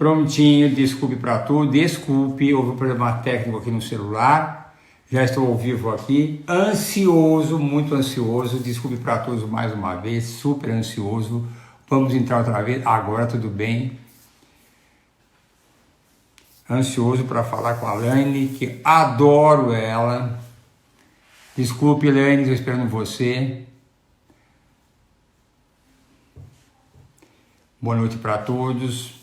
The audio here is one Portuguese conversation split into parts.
Prontinho, desculpe para tudo, desculpe, houve um problema técnico aqui no celular, já estou ao vivo aqui, ansioso, muito ansioso, desculpe para todos mais uma vez, super ansioso, vamos entrar outra vez, agora tudo bem, ansioso para falar com a Laine, que adoro ela, desculpe Laine, estou esperando você. Boa noite para todos.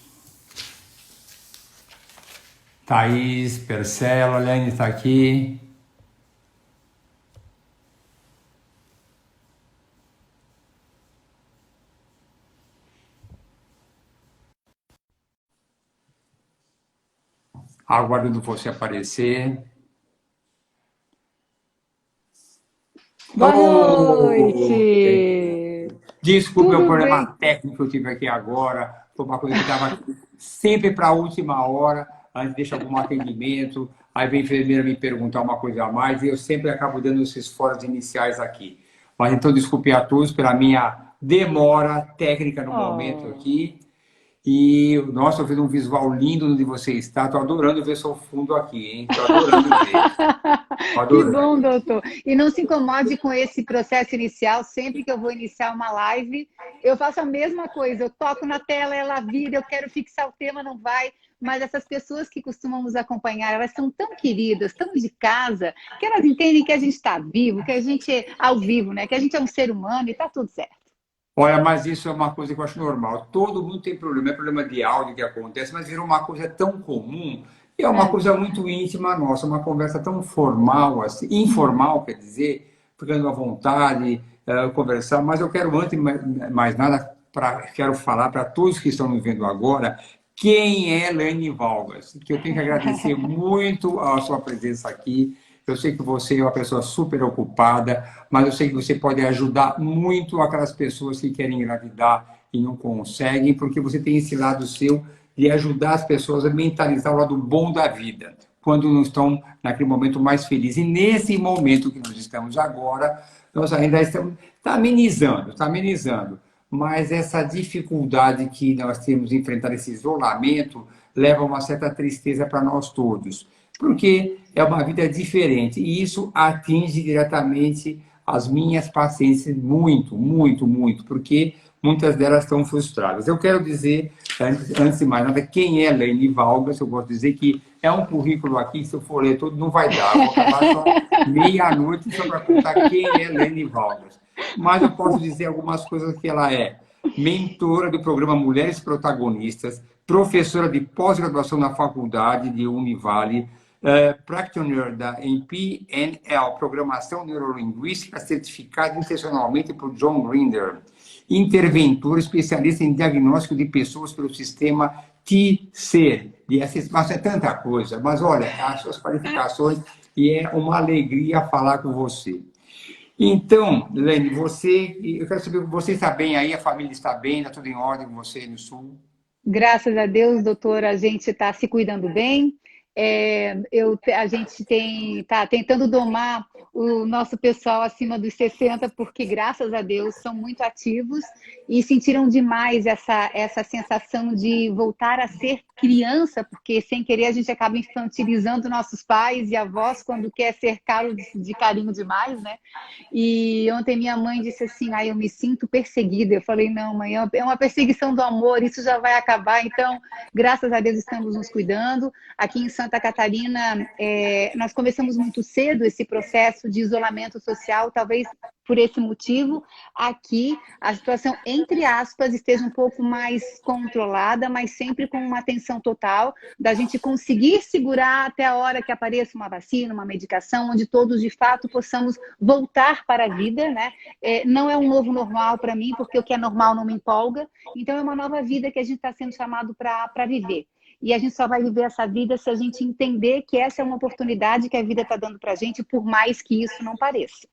Thaís, Percela, Lene está aqui. Aguardando você aparecer. Boa noite! Desculpe o Tudo problema bem? técnico que eu tive aqui agora. Foi uma coisa que estava sempre para a última hora, antes deixa algum atendimento. Aí vem a enfermeira me perguntar uma coisa a mais e eu sempre acabo dando esses foros iniciais aqui. Mas então, desculpe a todos pela minha demora técnica no momento Oh, aqui. E, nossa, eu fiz um visual lindo onde você está. Estou adorando ver seu fundo aqui, hein? Estou adorando ver. Tô que adorando. bom, doutor. E não se incomode com esse processo inicial. Sempre que eu vou iniciar uma live, eu faço a mesma coisa. Eu toco na tela, ela vira, eu quero fixar o tema, não vai. Mas essas pessoas que costumam nos acompanhar, elas são tão queridas, tão de casa, que elas entendem que a gente está vivo, que a gente é ao vivo, né? Que a gente é um ser humano e está tudo certo. Olha, mas isso é uma coisa que eu acho normal. Todo mundo tem problema, é problema de áudio que acontece, mas virou uma coisa tão comum. E é uma É. coisa muito íntima nossa, uma conversa tão formal, assim, informal, quer dizer, ficando à vontade, conversar. Mas eu quero, antes de mais nada, quero falar para todos que estão me vendo agora, quem é Laine Valgas, que eu tenho que agradecer muito a sua presença aqui. Eu sei que você é uma pessoa super ocupada, mas eu sei que você pode ajudar muito aquelas pessoas que querem engravidar e não conseguem, porque você tem esse lado seu de ajudar as pessoas a mentalizar o lado bom da vida, quando não estão naquele momento mais feliz. E nesse momento que nós estamos agora, nós ainda estamos está amenizando, mas essa dificuldade que nós temos de enfrentar esse isolamento leva a uma certa tristeza para nós todos, porque é uma vida diferente e isso atinge diretamente as minhas pacientes muito, muito, muito, porque muitas delas estão frustradas. Eu quero dizer, antes de mais nada, quem é Laine Valgas. Eu gosto de dizer que é um currículo aqui, se eu for ler todo, não vai dar. Eu vou acabar só meia-noite só para contar quem é Laine Valgas. Mas eu posso dizer algumas coisas que ela é. Mentora do programa Mulheres Protagonistas, professora de pós-graduação na faculdade de Univale, practitioner em PNL, Programação Neurolinguística, certificado intencionalmente por John Grinder, interventor especialista em diagnóstico de pessoas pelo sistema TCER. Mas é tanta coisa, mas olha, as suas qualificações, e é uma alegria falar com você. Então, Lene, eu quero saber, você está bem aí, a família está bem, está tudo em ordem com você no Sul? Graças a Deus, doutor, a gente está se cuidando bem. A gente está tentando domar o nosso pessoal acima dos 60, porque, graças a Deus, são muito ativos e sentiram demais essa sensação de voltar a ser criança, porque, sem querer, a gente acaba infantilizando nossos pais e avós quando quer cercá-los de carinho demais, né? E ontem minha mãe disse assim, eu me sinto perseguida. Eu falei, não, mãe, é uma perseguição do amor, isso já vai acabar. Então, graças a Deus, estamos nos cuidando. Aqui em Santa Catarina, nós começamos muito cedo esse processo de isolamento social, talvez por esse motivo. Aqui, a situação, entre aspas, esteja um pouco mais controlada, mas sempre com uma atenção total, da gente conseguir segurar até a hora que apareça uma vacina, uma medicação, onde todos, de fato, possamos voltar para a vida, né? Não é um novo normal para mim, porque o que é normal não me empolga. Então, é uma nova vida que a gente está sendo chamado para viver. E a gente só vai viver essa vida se a gente entender que essa é uma oportunidade que a vida está dando para a gente, por mais que isso não pareça.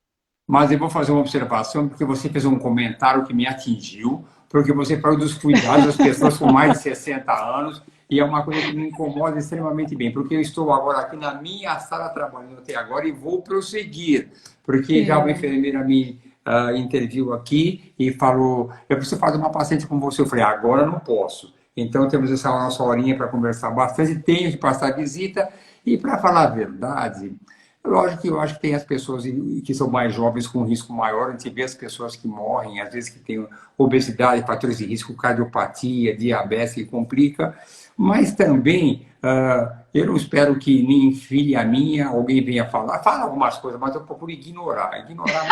Mas eu vou fazer uma observação, porque você fez um comentário que me atingiu, porque você falou dos cuidados das pessoas com mais de 60 anos, e é uma coisa que me incomoda extremamente bem, porque eu estou agora aqui na minha sala trabalhando até agora e vou prosseguir, porque já uma Sim. enfermeira me interviu aqui e falou, eu preciso fazer uma paciente com você. Eu falei, agora eu não posso. Então, temos essa nossa horinha para conversar bastante. Tenho que passar a visita. E, para falar a verdade, lógico que eu acho que tem as pessoas que são mais jovens com risco maior. A gente vê as pessoas que morrem, às vezes que têm obesidade, fatores de risco, cardiopatia, diabetes, que complica. Mas também, eu não espero que nem filha minha, alguém venha falar. Fala algumas coisas, mas eu procuro ignorar. Ignorar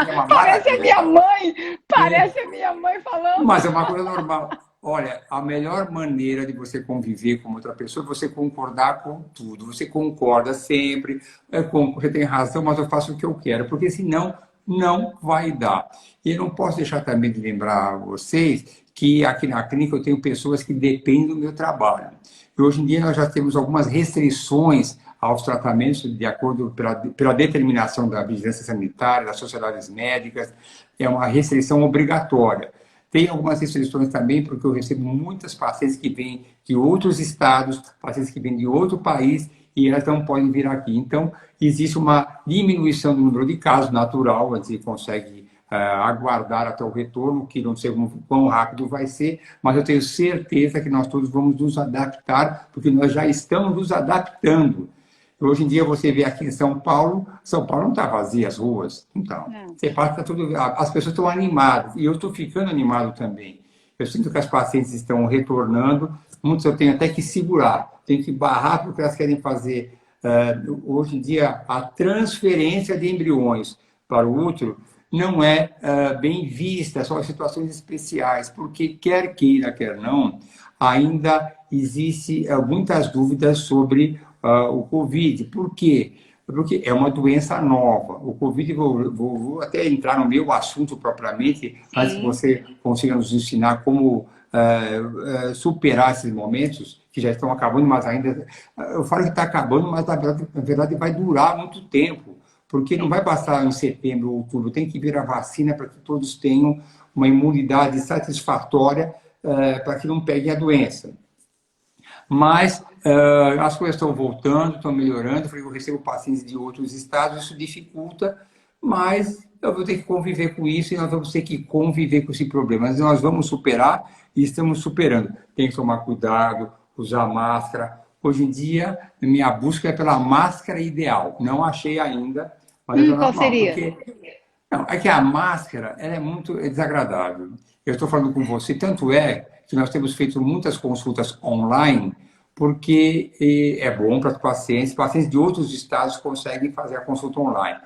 é uma Parece a minha maravilha. mãe! Parece a minha mãe falando. Mas é uma coisa normal. Olha, a melhor maneira de você conviver com outra pessoa é você concordar com tudo. Você concorda sempre, você tem razão, mas eu faço o que eu quero, porque senão não vai dar. E eu não posso deixar também de lembrar a vocês que aqui na clínica eu tenho pessoas que dependem do meu trabalho. E hoje em dia nós já temos algumas restrições aos tratamentos de acordo pela determinação da vigilância sanitária, das sociedades médicas, é uma restrição obrigatória. Tem algumas restrições também, porque eu recebo muitas pacientes que vêm de outros estados, pacientes que vêm de outro país, e elas não podem vir aqui. Então, existe uma diminuição do número de casos natural, a gente consegue aguardar até o retorno, que não sei quão rápido vai ser, mas eu tenho certeza que nós todos vamos nos adaptar, porque nós já estamos nos adaptando. Hoje em dia você vê aqui em São Paulo não está vazia as ruas. Então, você passa, tá tudo, as pessoas estão animadas, e eu estou ficando animado também. Eu sinto que as pacientes estão retornando, muitos eu tenho até que segurar, tenho que barrar porque elas querem fazer, hoje em dia, a transferência de embriões para o útero não é bem vista, só em situações especiais, porque quer queira, quer não, ainda existe muitas dúvidas sobre o Covid. Por quê? Porque é uma doença nova. O Covid, vou até entrar no meu assunto propriamente, antes que você consiga nos ensinar como superar esses momentos, que já estão acabando, mas ainda... Eu falo que está acabando, mas na verdade vai durar muito tempo, porque não vai passar em setembro ou outubro, tem que vir a vacina para que todos tenham uma imunidade satisfatória para que não peguem a doença. Mas as coisas estão voltando, estão melhorando. Eu recebo pacientes de outros estados, isso dificulta, mas eu vou ter que conviver com isso e nós vamos ter que conviver com esse problema. Mas nós vamos superar e estamos superando. Tem que tomar cuidado, usar máscara. Hoje em dia, minha busca é pela máscara ideal. Não achei ainda, mas eu Qual seria? Não, é que a máscara ela é muito desagradável. Eu estou falando com você, tanto é que nós temos feito muitas consultas online, porque é bom para os pacientes de outros estados conseguem fazer a consulta online.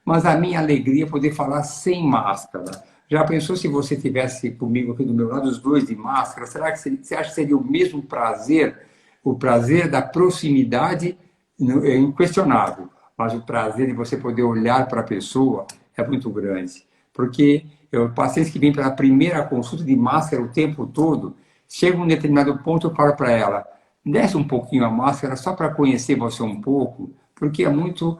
Mas a minha alegria é poder falar sem máscara. Já pensou se você tivesse comigo aqui do meu lado, os dois de máscara? Será que você acha que seria o mesmo prazer? O prazer da proximidade é inquestionável, mas o prazer de você poder olhar para a pessoa é muito grande. Porque pacientes que vêm pela primeira consulta de máscara o tempo todo, chega um determinado ponto, eu falo para ela, desce um pouquinho a máscara só para conhecer você um pouco, porque é muito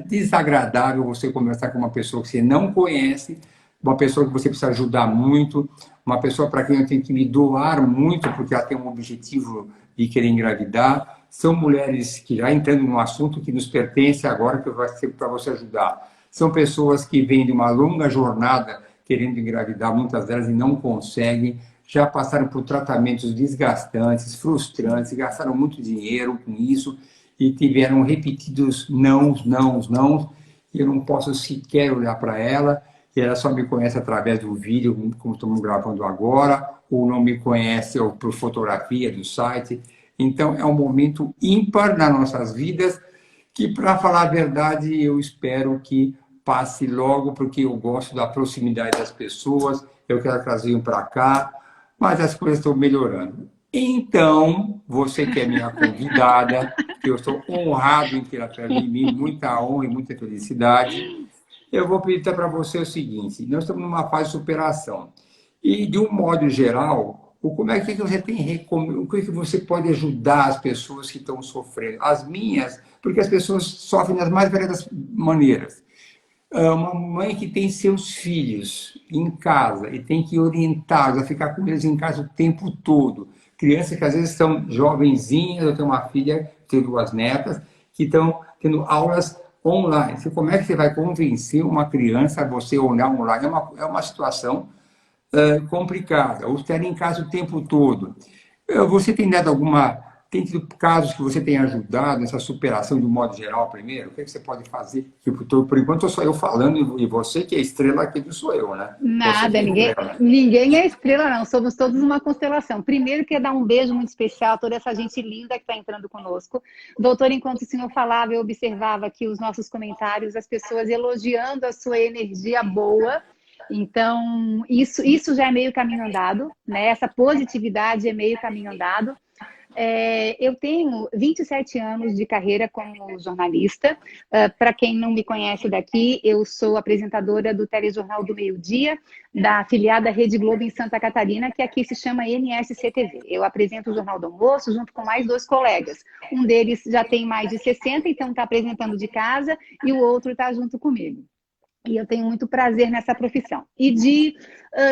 desagradável você conversar com uma pessoa que você não conhece, uma pessoa que você precisa ajudar muito, uma pessoa para quem eu tenho que me doar muito, porque ela tem um objetivo de querer engravidar. São mulheres que já entrando num assunto que nos pertence agora, que vai ser para você ajudar. São pessoas que vêm de uma longa jornada querendo engravidar, muitas delas, e não conseguem, já passaram por tratamentos desgastantes, frustrantes, gastaram muito dinheiro com isso e tiveram repetidos nãos, e eu não posso sequer olhar para ela, e ela só me conhece através do vídeo, como estamos gravando agora, ou não me conhece ou por fotografia do site. Então, é um momento ímpar nas nossas vidas, que, para falar a verdade, eu espero que passe logo, porque eu gosto da proximidade das pessoas, eu quero que elas venham para cá, mas as coisas estão melhorando. Então, você que é minha convidada, que eu estou honrado em ter perto de mim, muita honra e muita felicidade, eu vou pedir para você o seguinte, nós estamos numa fase de superação. E, de um modo geral, como é que você tem, o que você pode ajudar as pessoas que estão sofrendo? As minhas, porque as pessoas sofrem das mais variadas maneiras. Uma mãe que tem seus filhos em casa e tem que orientá-los a ficar com eles em casa o tempo todo. Crianças que às vezes são jovenzinhas, eu tenho uma filha, tenho duas netas, que estão tendo aulas online. Como é que você vai convencer uma criança a você olhar online? É uma situação complicada. Ou estar em casa o tempo todo. Você tem dado tem tido casos que você tem ajudado nessa superação de um modo geral primeiro? O que você pode fazer? Tipo, por enquanto sou eu falando e você que é estrela aqui não sou eu, né? Você que Nada, é ninguém, estrela. ninguém é estrela, não. Somos todos uma constelação. Primeiro, quero dar um beijo muito especial a toda essa gente linda que está entrando conosco. Doutor, enquanto o senhor falava, eu observava aqui os nossos comentários, as pessoas elogiando a sua energia boa. Então, isso já é meio caminho andado, né? Essa positividade é meio caminho andado. Eu tenho 27 anos de carreira como jornalista. Para quem não me conhece daqui, eu sou apresentadora do Telejornal do Meio-Dia, da afiliada Rede Globo em Santa Catarina, que aqui se chama NSC-TV. Eu apresento o Jornal do Almoço junto com mais 2 colegas. Um deles já tem mais de 60, então está apresentando de casa, e o outro está junto comigo. E eu tenho muito prazer nessa profissão. E de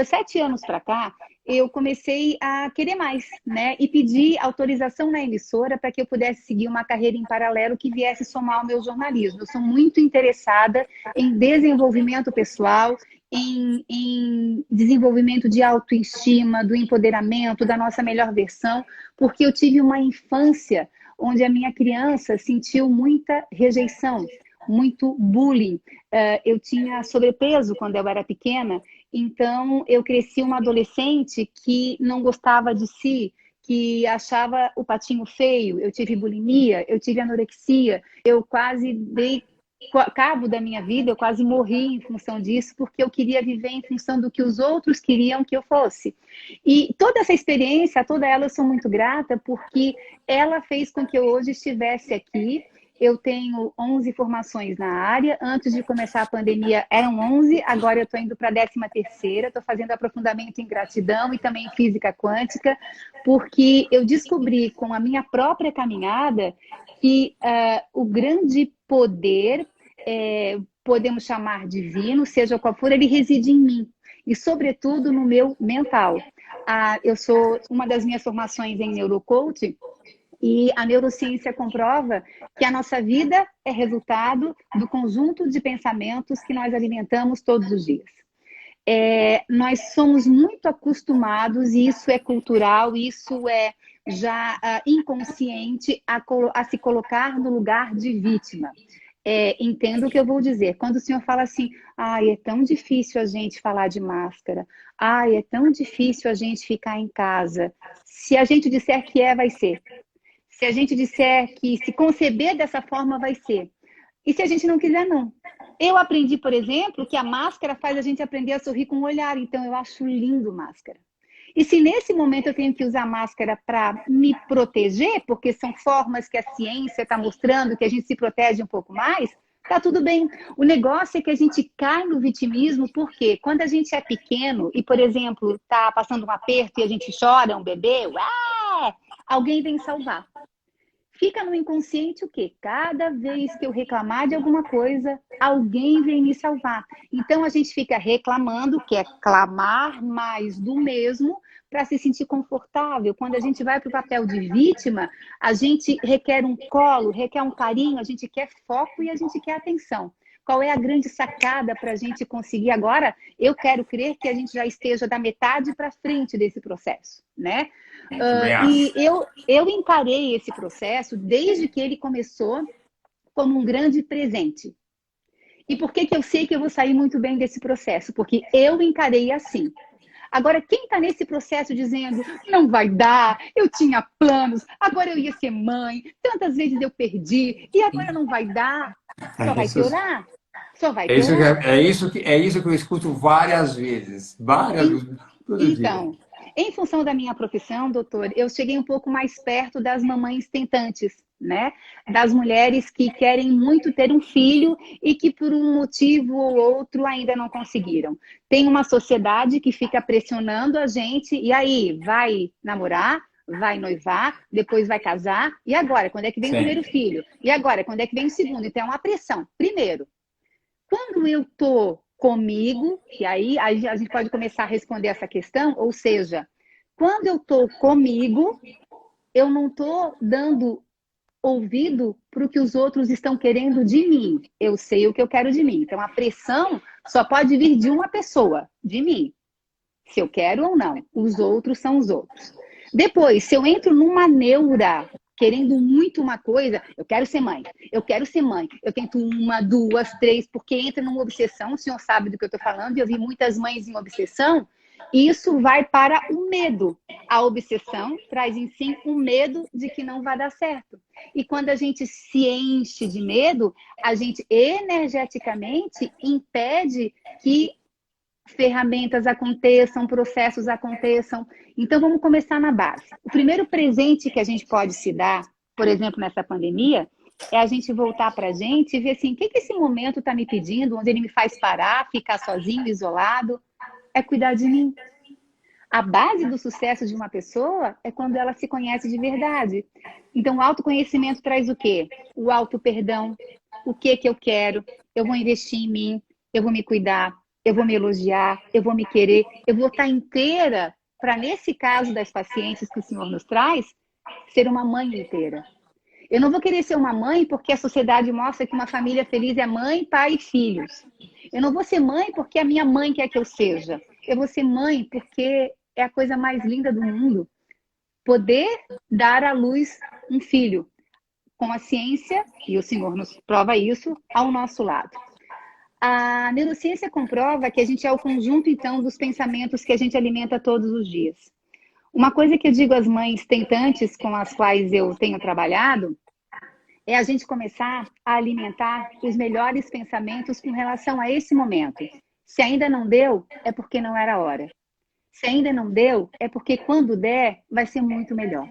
7 anos para cá, eu comecei a querer mais, né? E pedi autorização na emissora para que eu pudesse seguir uma carreira em paralelo que viesse somar ao meu jornalismo. Eu sou muito interessada em desenvolvimento pessoal, em desenvolvimento de autoestima, do empoderamento, da nossa melhor versão, porque eu tive uma infância onde a minha criança sentiu muita rejeição, muito bullying. Eu tinha sobrepeso quando eu era pequena, então eu cresci uma adolescente que não gostava de si, que achava o patinho feio. Eu tive bulimia, eu tive anorexia, eu quase dei cabo da minha vida, eu quase morri em função disso, porque eu queria viver em função do que os outros queriam que eu fosse. E toda essa experiência, toda ela, eu sou muito grata, porque ela fez com que eu hoje estivesse aqui. Eu tenho 11 formações na área. Antes de começar a pandemia eram 11, agora eu estou indo para a 13ª, estou fazendo aprofundamento em gratidão e também em física quântica, porque eu descobri com a minha própria caminhada que o grande poder, podemos chamar divino, seja qual for, ele reside em mim e, sobretudo, no meu mental. Eu sou uma das minhas formações em neurocoaching. E a neurociência comprova que a nossa vida é resultado do conjunto de pensamentos que nós alimentamos todos os dias. Nós somos muito acostumados, e isso é cultural, isso é já inconsciente, a se colocar no lugar de vítima. Entendo o que eu vou dizer. Quando o senhor fala assim, ai, é tão difícil a gente falar de máscara, ai, é tão difícil a gente ficar em casa. Se a gente disser que vai ser. Se a gente disser que se conceber dessa forma, vai ser. E se a gente não quiser, não. Eu aprendi, por exemplo, que a máscara faz a gente aprender a sorrir com o olhar. Então, eu acho lindo máscara. E se nesse momento eu tenho que usar máscara para me proteger, porque são formas que a ciência está mostrando que a gente se protege um pouco mais, tá tudo bem. O negócio é que a gente cai no vitimismo, porque quando a gente é pequeno e, por exemplo, está passando um aperto e a gente chora, um bebê, alguém vem salvar. Fica no inconsciente o quê? Cada vez que eu reclamar de alguma coisa, alguém vem me salvar. Então a gente fica reclamando, que é clamar mais do mesmo, para se sentir confortável. Quando a gente vai para o papel de vítima, a gente requer um colo, requer um carinho, a gente quer foco e a gente quer atenção. Qual é a grande sacada para a gente conseguir agora? Eu quero crer que a gente já esteja da metade para frente desse processo, né? E eu encarei esse processo desde que ele começou como um grande presente. E por que eu sei que eu vou sair muito bem desse processo? Porque eu encarei assim. Agora, quem está nesse processo dizendo, não vai dar, eu tinha planos, agora eu ia ser mãe, tantas vezes eu perdi, e agora não vai dar, só vai piorar. Só vai piorar. É isso que eu escuto várias vezes. Várias vezes, todo dia. Então, em função da minha profissão, doutor, eu cheguei um pouco mais perto das mamães tentantes, né? Das mulheres que querem muito ter um filho e que por um motivo ou outro ainda não conseguiram. Tem uma sociedade que fica pressionando a gente, e aí, vai namorar? Vai noivar, depois vai casar, e agora? Quando é que vem o primeiro filho? E agora? Quando é que vem o segundo? Então é uma pressão. Primeiro, quando eu estou comigo, e aí a gente pode começar a responder essa questão, ou seja, quando eu estou comigo, eu não estou dando ouvido para o que os outros estão querendo de mim. Eu sei o que eu quero de mim. Então, a pressão só pode vir de uma pessoa, de mim. Se eu quero ou não. Os outros são os outros. Depois, se eu entro numa neura, querendo muito uma coisa, eu quero ser mãe, eu quero ser mãe. Eu tento uma, duas, três, porque entra numa obsessão, o senhor sabe do que eu estou falando, e eu vi muitas mães em obsessão, e isso vai para o medo. A obsessão traz em si o medo de que não vai dar certo. E quando a gente se enche de medo, a gente energeticamente impede que ferramentas aconteçam, processos aconteçam. Então, vamos começar na base. O primeiro presente que a gente pode se dar, por exemplo, nessa pandemia, é a gente voltar para a gente e ver assim, o que esse momento está me pedindo, onde ele me faz parar, ficar sozinho, isolado, é cuidar de mim. A base do sucesso de uma pessoa é quando ela se conhece de verdade. Então, o autoconhecimento traz o quê? O auto-perdão. O que eu quero? Eu vou investir em mim, eu vou me cuidar, eu vou me elogiar, eu vou me querer, eu vou estar inteira para, nesse caso das pacientes que o Senhor nos traz, ser uma mãe inteira. Eu não vou querer ser uma mãe porque a sociedade mostra que uma família feliz é mãe, pai e filhos. Eu não vou ser mãe porque a minha mãe quer que eu seja. Eu vou ser mãe porque é a coisa mais linda do mundo. Poder dar à luz um filho com a ciência, e o Senhor nos prova isso, ao nosso lado. A neurociência comprova que a gente é o conjunto, então, dos pensamentos que a gente alimenta todos os dias. Uma coisa que eu digo às mães tentantes com as quais eu tenho trabalhado é a gente começar a alimentar os melhores pensamentos com relação a esse momento. Se ainda não deu, é porque não era a hora. Se ainda não deu, é porque quando der, vai ser muito melhor.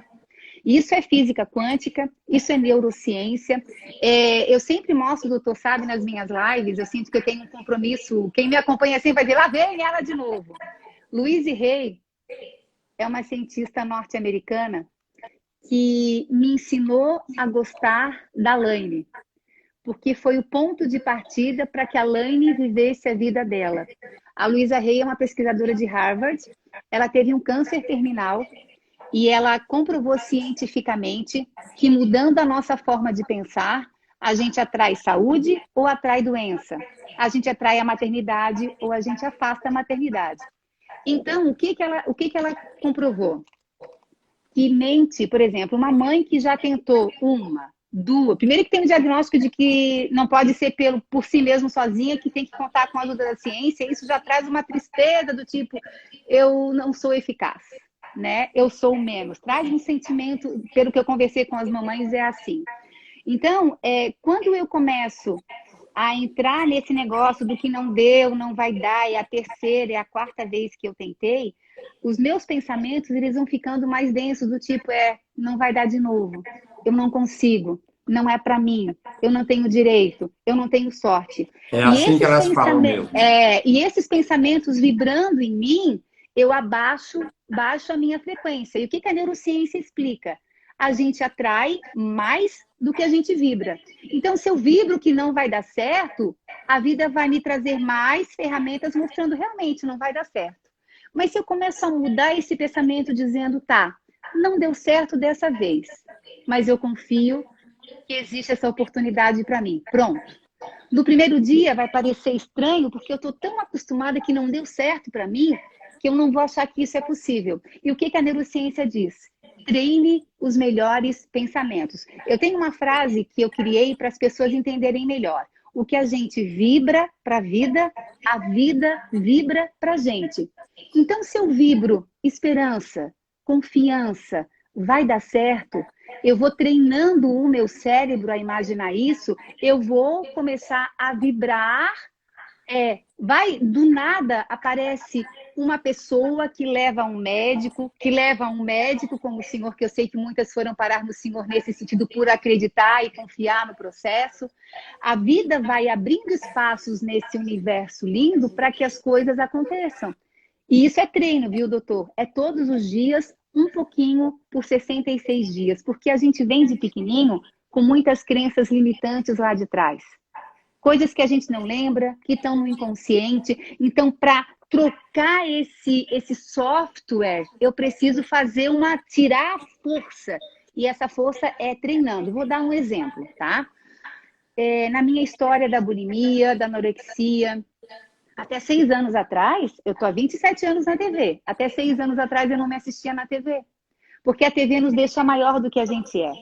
Isso é física quântica, isso é neurociência. Eu sempre mostro, o doutor sabe, nas minhas lives, eu sinto que eu tenho um compromisso. Quem me acompanha sempre vai dizer, lá vem ela de novo. Louise Hay é uma cientista norte-americana que me ensinou a gostar da Laine, porque foi o ponto de partida para que a Laine vivesse a vida dela. A Louisa Hay é uma pesquisadora de Harvard, ela teve um câncer terminal e ela comprovou cientificamente que mudando a nossa forma de pensar, a gente atrai saúde ou atrai doença, a gente atrai a maternidade ou a gente afasta a maternidade. Então, o que ela comprovou? Que mente, por exemplo, uma mãe que já tentou uma, duas, primeiro que tem um diagnóstico de que não pode ser por si mesmo sozinha, que tem que contar com a ajuda da ciência, isso já traz uma tristeza do tipo, eu não sou eficaz, né? Eu sou menos. Traz um sentimento, pelo que eu conversei com as mamães, é assim. Então, quando eu começo a entrar nesse negócio do que não deu, não vai dar, é a terceira, é a quarta vez que eu tentei, os meus pensamentos eles vão ficando mais densos, do tipo, não vai dar de novo, eu não consigo, não é para mim, eu não tenho direito, eu não tenho sorte. É assim que elas falam mesmo. E esses pensamentos vibrando em mim, eu baixo a minha frequência. E o que a neurociência explica? A gente atrai mais do que a gente vibra. Então, se eu vibro que não vai dar certo, a vida vai me trazer mais ferramentas mostrando realmente não vai dar certo. Mas se eu começo a mudar esse pensamento dizendo, tá, não deu certo dessa vez, mas eu confio que existe essa oportunidade para mim. Pronto. No primeiro dia vai parecer estranho, porque eu estou tão acostumada que não deu certo para mim, que eu não vou achar que isso é possível. E o que a neurociência diz? Treine os melhores pensamentos. Eu tenho uma frase que eu criei para as pessoas entenderem melhor. O que a gente vibra para a vida vibra para a gente. Então, se eu vibro esperança, confiança, vai dar certo, eu vou treinando o meu cérebro a imaginar isso, eu vou começar a vibrar. Do nada aparece uma pessoa que leva um médico, como o senhor, que eu sei que muitas foram parar no senhor nesse sentido por acreditar e confiar no processo. A vida vai abrindo espaços nesse universo lindo para que as coisas aconteçam. E isso é treino, viu, doutor? É todos os dias, um pouquinho por 66 dias, porque a gente vem de pequenininho com muitas crenças limitantes lá de trás. Coisas que a gente não lembra, que estão no inconsciente. Então, para trocar esse software, eu preciso tirar a força. E essa força é treinando. Vou dar um exemplo, tá? Na minha história da bulimia, da anorexia, até 6 anos atrás, eu estou há 27 anos na TV. Até 6 anos atrás eu não me assistia na TV. porque a TV nos deixa maior do que a gente é.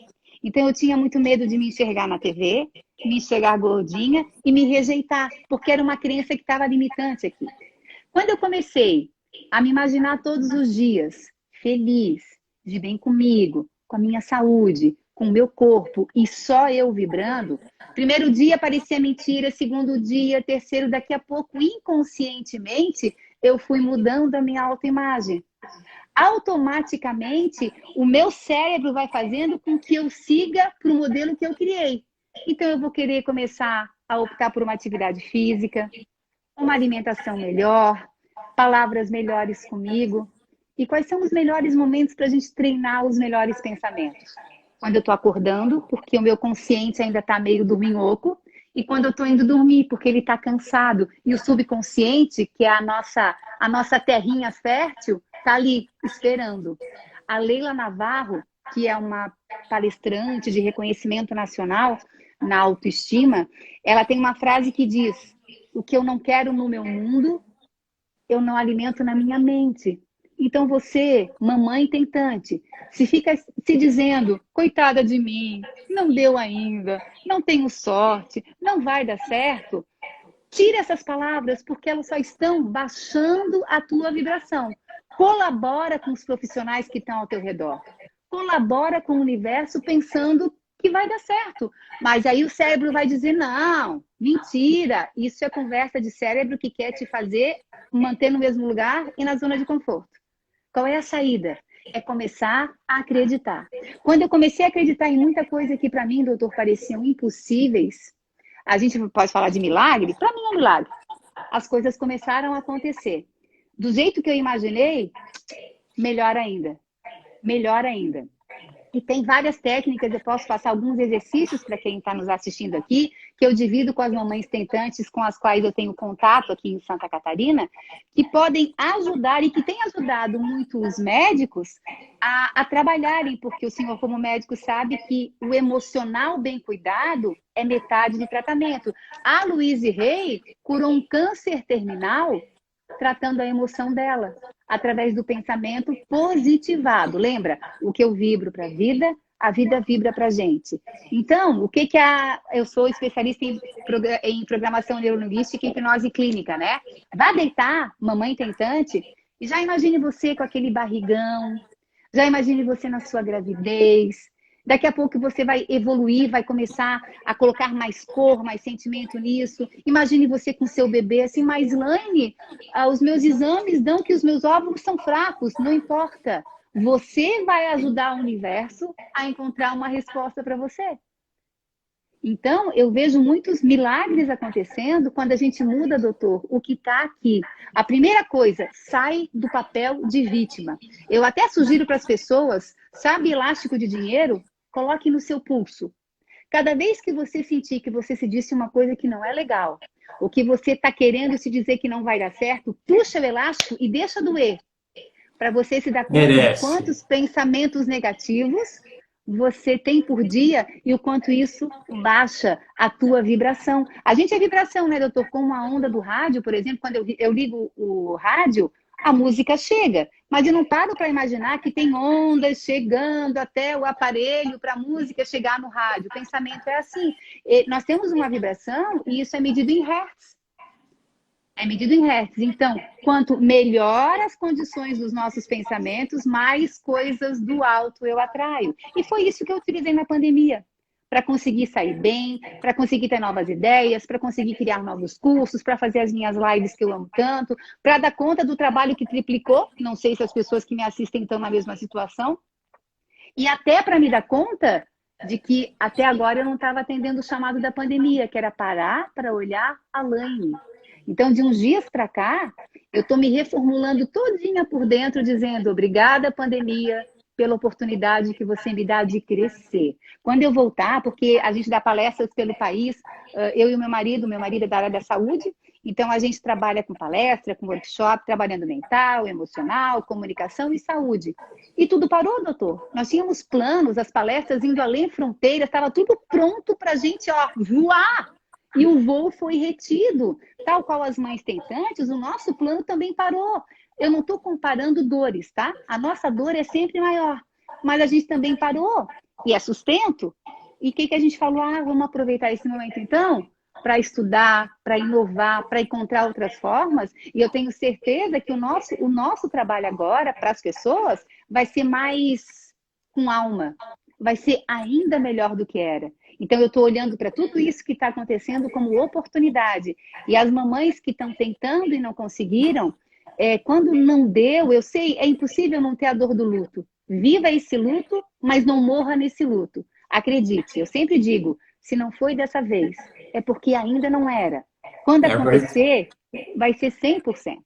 Então, eu tinha muito medo de me enxergar na TV, me enxergar gordinha e me rejeitar, porque era uma crença que estava limitante aqui. Quando eu comecei a me imaginar todos os dias feliz, de bem comigo, com a minha saúde, com o meu corpo e só eu vibrando, primeiro dia parecia mentira, segundo dia, terceiro, daqui a pouco, inconscientemente, eu fui mudando a minha autoimagem. Automaticamente, o meu cérebro vai fazendo com que eu siga para o modelo que eu criei. Então, eu vou querer começar a optar por uma atividade física, uma alimentação melhor, palavras melhores comigo. E quais são os melhores momentos para a gente treinar os melhores pensamentos? Quando eu estou acordando, porque o meu consciente ainda está meio dorminhoco, e quando eu estou indo dormir, porque ele está cansado. E o subconsciente, que é a nossa terrinha fértil, está ali, esperando. A Leila Navarro, que é uma palestrante de reconhecimento nacional na autoestima, ela tem uma frase que diz: o que eu não quero no meu mundo, eu não alimento na minha mente. Então você, mamãe tentante, se fica se dizendo, coitada de mim, não deu ainda, não tenho sorte, não vai dar certo, tira essas palavras porque elas só estão baixando a tua vibração. Colabora com os profissionais que estão ao teu redor. Colabora com o universo pensando que vai dar certo. Mas aí o cérebro vai dizer, não, mentira, isso é conversa de cérebro que quer te fazer manter no mesmo lugar e na zona de conforto. Qual é a saída? É começar a acreditar. Quando eu comecei a acreditar em muita coisa que para mim, doutor, pareciam impossíveis, a gente pode falar de milagre? Para mim é um milagre. As coisas começaram a acontecer. Do jeito que eu imaginei, melhor ainda. Melhor ainda. E tem várias técnicas, eu posso passar alguns exercícios para quem está nos assistindo aqui, que eu divido com as mamães tentantes com as quais eu tenho contato aqui em Santa Catarina, que podem ajudar e que têm ajudado muito os médicos a trabalharem, porque o senhor, como médico, sabe que o emocional bem cuidado é metade do tratamento. A Louise Hay curou um câncer terminal tratando a emoção dela, através do pensamento positivado. Lembra? O que eu vibro para a vida vibra para a gente. Então, eu sou especialista em programação neurolinguística e hipnose clínica, né? Vá deitar, mamãe tentante, e já imagine você com aquele barrigão, já imagine você na sua gravidez. Daqui a pouco você vai evoluir, vai começar a colocar mais cor, mais sentimento nisso. Imagine você com seu bebê assim, mas Laine, os meus exames dão que os meus óvulos são fracos, não importa. Você vai ajudar o universo a encontrar uma resposta para você. Então, eu vejo muitos milagres acontecendo quando a gente muda, doutor, o que está aqui. A primeira coisa, sai do papel de vítima. Eu até sugiro para as pessoas, sabe elástico de dinheiro? Coloque no seu pulso. Cada vez que você sentir que você se disse uma coisa que não é legal, ou que você está querendo se dizer que não vai dar certo, puxa o elástico e deixa doer. Para você se dar conta de quantos pensamentos negativos você tem por dia e o quanto isso baixa a tua vibração. A gente é vibração, né, doutor? Com a onda do rádio, por exemplo, quando eu ligo o rádio, a música chega. Mas eu não paro para imaginar que tem ondas chegando até o aparelho para a música chegar no rádio. O pensamento é assim. Nós temos uma vibração e isso é medido em hertz. É medido em hertz. Então, quanto melhor as condições dos nossos pensamentos, mais coisas do alto eu atraio. E foi isso que eu utilizei na pandemia. Para conseguir sair bem, para conseguir ter novas ideias, para conseguir criar novos cursos, para fazer as minhas lives que eu amo tanto, para dar conta do trabalho que triplicou. Não sei se as pessoas que me assistem estão na mesma situação. E até para me dar conta de que até agora eu não estava atendendo o chamado da pandemia, que era parar para olhar a Laine. Então, de uns dias para cá, eu estou me reformulando todinha por dentro, dizendo obrigada, pandemia, pela oportunidade que você me dá de crescer. Quando eu voltar, porque a gente dá palestras pelo país, eu e o meu marido é da área da saúde, então a gente trabalha com palestra, com workshop, trabalhando mental, emocional, comunicação e saúde. E tudo parou, doutor. Nós tínhamos planos, as palestras indo além fronteiras, estava tudo pronto para a gente voar. E o voo foi retido. Tal qual as mães tentantes, o nosso plano também parou. Eu não estou comparando dores, tá? A nossa dor é sempre maior. mas a gente também parou, e é sustento. E o que a gente falou? Vamos aproveitar esse momento, então, para estudar, para inovar, para encontrar outras formas. E eu tenho certeza que o nosso trabalho agora, para as pessoas, vai ser mais com alma. Vai ser ainda melhor do que era. Então, eu estou olhando para tudo isso que está acontecendo como oportunidade. E as mamães que estão tentando e não conseguiram, quando não deu, eu sei, é impossível não ter a dor do luto. Viva esse luto, mas não morra nesse luto. Acredite, eu sempre digo, se não foi dessa vez, é porque ainda não era. Quando acontecer, vai ser 100%.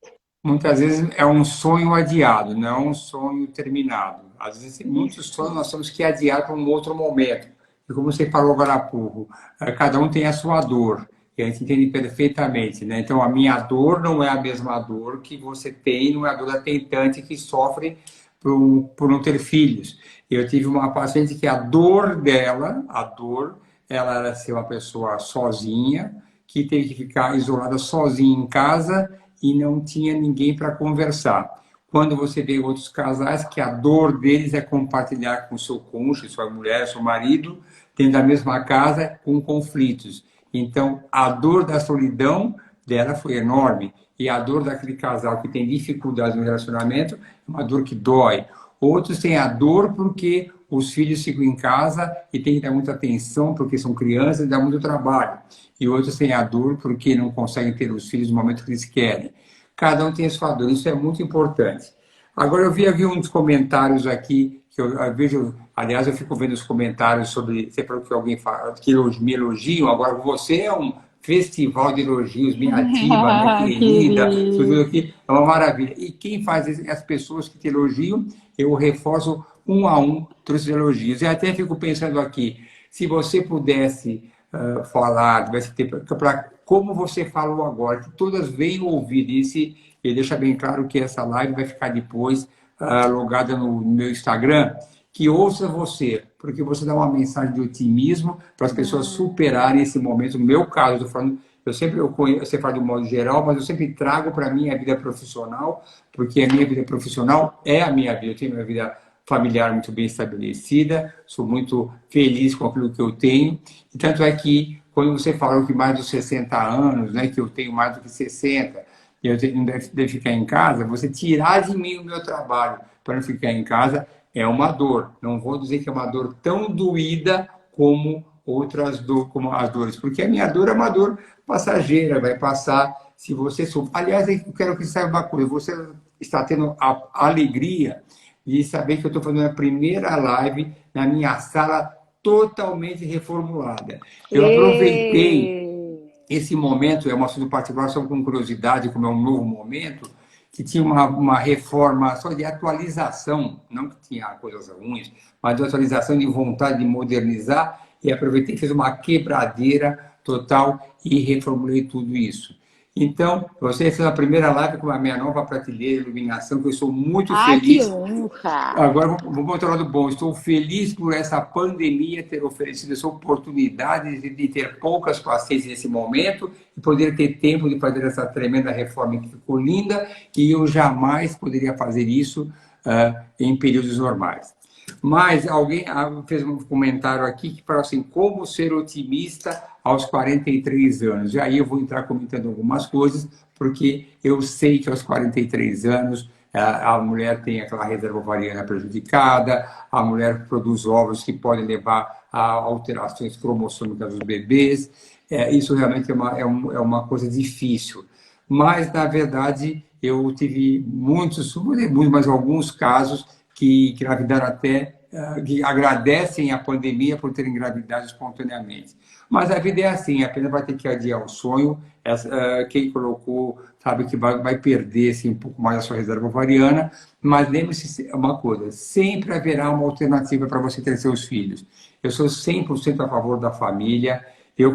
Muitas vezes é um sonho adiado, não é um sonho terminado. Às vezes, muitos sonhos nós temos que adiar para um outro momento. E como você falou agora há pouco, cada um tem a sua dor, e a gente entende perfeitamente, né? Então, a minha dor não é a mesma dor que você tem, não é a dor da tentante que sofre por não ter filhos. Eu tive uma paciente que a dor, ela era ser uma pessoa sozinha, que teve que ficar isolada sozinha em casa e não tinha ninguém para conversar. Quando você vê outros casais que a dor deles é compartilhar com seu cônjuge, sua mulher, seu marido, dentro da mesma casa, com conflitos. Então, a dor da solidão dela foi enorme. E a dor daquele casal que tem dificuldades no relacionamento é uma dor que dói. Outros têm a dor porque os filhos ficam em casa e tem que dar muita atenção porque são crianças e dá muito trabalho. E outros têm a dor porque não conseguem ter os filhos no momento que eles querem. Cada um tem a sua dor, isso é muito importante. Agora, eu vi uns comentários aqui, que eu vejo, aliás, eu fico vendo os comentários sobre, você falou que alguém fala, que me elogiam, agora você é um festival de elogios, minha ativa, minha querida, tudo aqui, é uma maravilha. E quem faz isso, as pessoas que te elogiam, eu reforço um a um todos os elogios. E até fico pensando aqui, se você pudesse falar, tivesse tempo, para como você falou agora, que todas venham ouvir isso, e deixa bem claro que essa live vai ficar depois logada no meu Instagram, que ouça você, porque você dá uma mensagem de otimismo para as pessoas superarem esse momento. No meu caso, eu estou falando, você fala de um modo geral, mas eu sempre trago para a minha vida profissional, porque a minha vida profissional é a minha vida. Eu tenho minha vida familiar muito bem estabelecida, sou muito feliz com aquilo que eu tenho. E tanto é que, quando você falou que mais dos 60 anos, né, que eu tenho mais do que 60, e eu não deve ficar em casa, você tirar de mim o meu trabalho para não ficar em casa é uma dor. Não vou dizer que é uma dor tão doída como como as dores, porque a minha dor é uma dor passageira, vai passar se você... Aliás, eu quero que você saiba uma coisa, você está tendo a alegria de saber que eu estou fazendo a primeira live na minha sala totalmente reformulada. Eu aproveitei esse momento, é um assunto particular, só com curiosidade, como é um novo momento, que tinha uma reforma só de atualização, não que tinha coisas ruins, mas de atualização de vontade de modernizar, e aproveitei e fiz uma quebradeira total e reformulei tudo isso. Então, você fez a primeira live com a minha nova prateleira de iluminação, que eu sou muito feliz. Que honra! Agora, vou botar o lado bom. Estou feliz por essa pandemia ter oferecido essa oportunidade de ter poucas pacientes nesse momento e poder ter tempo de fazer essa tremenda reforma que ficou linda, e eu jamais poderia fazer isso em períodos normais. Mas alguém fez um comentário aqui que falou assim, como ser otimista aos 43 anos. E aí eu vou entrar comentando algumas coisas, porque eu sei que aos 43 anos a mulher tem aquela reserva ovariana prejudicada, a mulher produz óvulos que podem levar a alterações cromossômicas dos bebês. Isso realmente é uma coisa difícil. Mas, na verdade, eu tive mas alguns casos que engravidaram até, que agradecem a pandemia por terem engravidado espontaneamente. Mas a vida é assim, apenas vai ter que adiar o sonho. Quem colocou sabe que vai perder assim, um pouco mais a sua reserva ovariana, mas lembre-se uma coisa, sempre haverá uma alternativa para você ter seus filhos. Eu sou 100% a favor da família.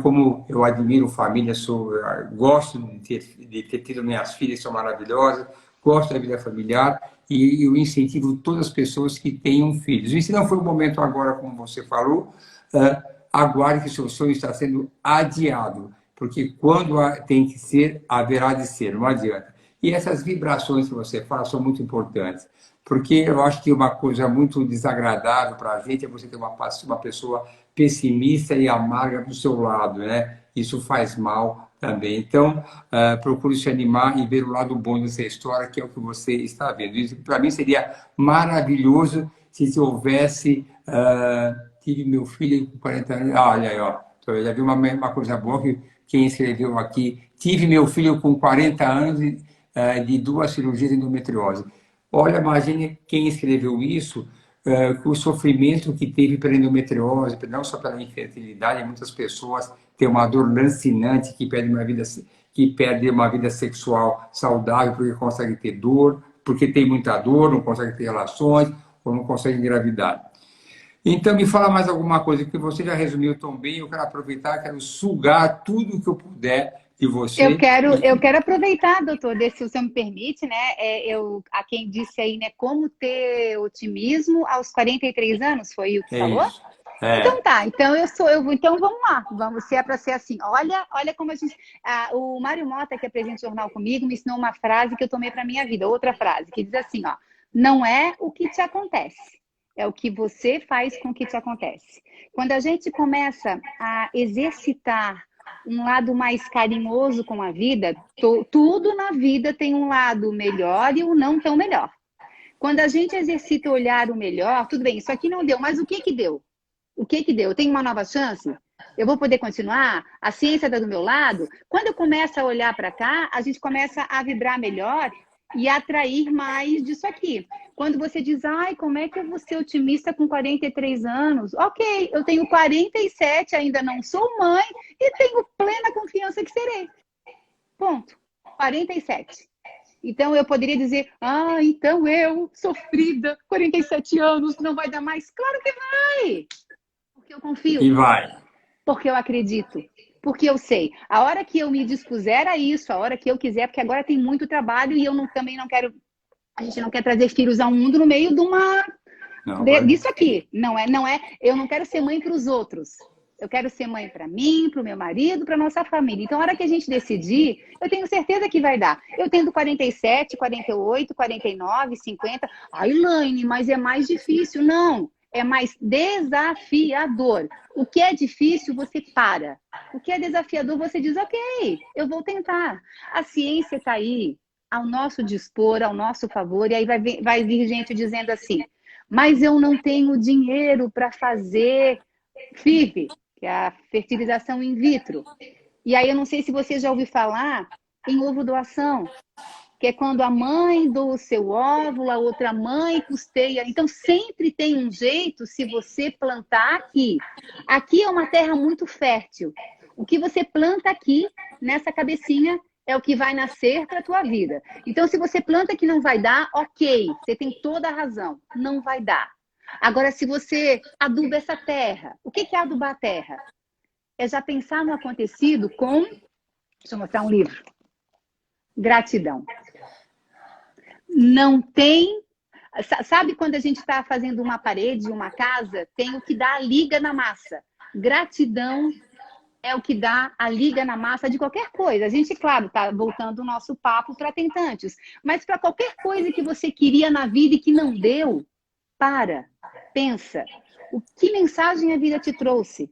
Como eu admiro família, gosto de ter tido minhas filhas, são maravilhosas, gosto da vida familiar, e eu incentivo todas as pessoas que tenham filhos. E se não for o momento agora, como você falou, aguarde que seu sonho está sendo adiado, porque quando tem que ser, haverá de ser, não adianta. E essas vibrações que você fala são muito importantes. porque eu acho que uma coisa muito desagradável para a gente é você ter uma pessoa pessimista e amarga do seu lado, né? Isso faz mal também. Então, procure se animar e ver o lado bom dessa história, que é o que você está vendo. Isso, para mim, seria maravilhoso se houvesse... tive meu filho com 40 anos... olha aí, ó. Então, eu já vi uma coisa boa que quem escreveu aqui. Tive meu filho com 40 anos de 2 cirurgias de endometriose. Olha, imagine quem escreveu isso, com o sofrimento que teve pela endometriose, não só pela infertilidade, muitas pessoas têm uma dor lancinante que perde uma vida sexual saudável porque consegue ter dor, porque tem muita dor, não consegue ter relações ou não consegue engravidar. Então, me fala mais alguma coisa, que você já resumiu tão bem, eu quero aproveitar, quero sugar tudo que eu puder de Eu você. quero, eu quero aproveitar, doutor, se você me permite, né? A quem disse aí, né? Como ter otimismo aos 43 anos, foi o que É falou? isso. Então É, tá, então vamos lá, se é para ser assim. Olha como a gente. O Mário Mota, que apresenta o jornal comigo, me ensinou uma frase que eu tomei para minha vida, outra frase, que diz assim, ó: não é o que te acontece, é o que você faz com o que te acontece. Quando a gente começa a exercitar um lado mais carinhoso com a vida, tudo na vida tem um lado melhor e um não tão melhor. Quando a gente exercita olhar o melhor, tudo bem, isso aqui não deu, mas o que que deu? O que que deu? Eu tenho uma nova chance? Eu vou poder continuar? A ciência está do meu lado? Quando eu começo a olhar para cá, a gente começa a vibrar melhor e atrair mais disso aqui. Quando você diz, ai, como é que eu vou ser otimista com 43 anos? Ok, eu tenho 47, ainda não sou mãe e tenho plena confiança que serei. Ponto. 47. Então eu poderia dizer, então eu, sofrida, 47 anos, não vai dar mais? Claro que vai! Porque eu confio, e vai. porque eu acredito, porque eu sei. A hora que eu me dispuser a isso, a hora que eu quiser, porque agora tem muito trabalho e eu também não quero, a gente não quer trazer filhos ao mundo no meio Não, vai. disso aqui. Não é, eu não quero ser mãe para os outros. Eu quero ser mãe para mim, para o meu marido, para nossa família. Então, a hora que a gente decidir, eu tenho certeza que vai dar. Eu tendo 47, 48, 49, 50. Ai, Elaine, mas é mais difícil. Não, é mais desafiador. O que é difícil, você para. O que é desafiador, você diz, ok, eu vou tentar. A ciência está aí, ao nosso dispor, ao nosso favor, e aí vai vir gente dizendo assim, mas eu não tenho dinheiro para fazer FIV, que é a fertilização in vitro. E aí eu não sei se você já ouviu falar em ovo doação, que é quando a mãe doa o seu óvulo, a outra mãe custeia. Então sempre tem um jeito se você plantar aqui. Aqui é uma terra muito fértil. O que você planta aqui, nessa cabecinha, é o que vai nascer para a tua vida. Então, se você planta que não vai dar, ok, você tem toda a razão, não vai dar. Agora, se você aduba essa terra, o que é adubar a terra? É já pensar no acontecido com... Deixa eu mostrar um livro. Gratidão. Não tem... Sabe quando a gente está fazendo uma parede, uma casa, tem o que dá a liga na massa. Gratidão é o que dá a liga na massa de qualquer coisa. A gente, claro, está voltando o nosso papo para tentantes, mas para qualquer coisa que você queria na vida e que não deu, pensa. Que mensagem a vida te trouxe?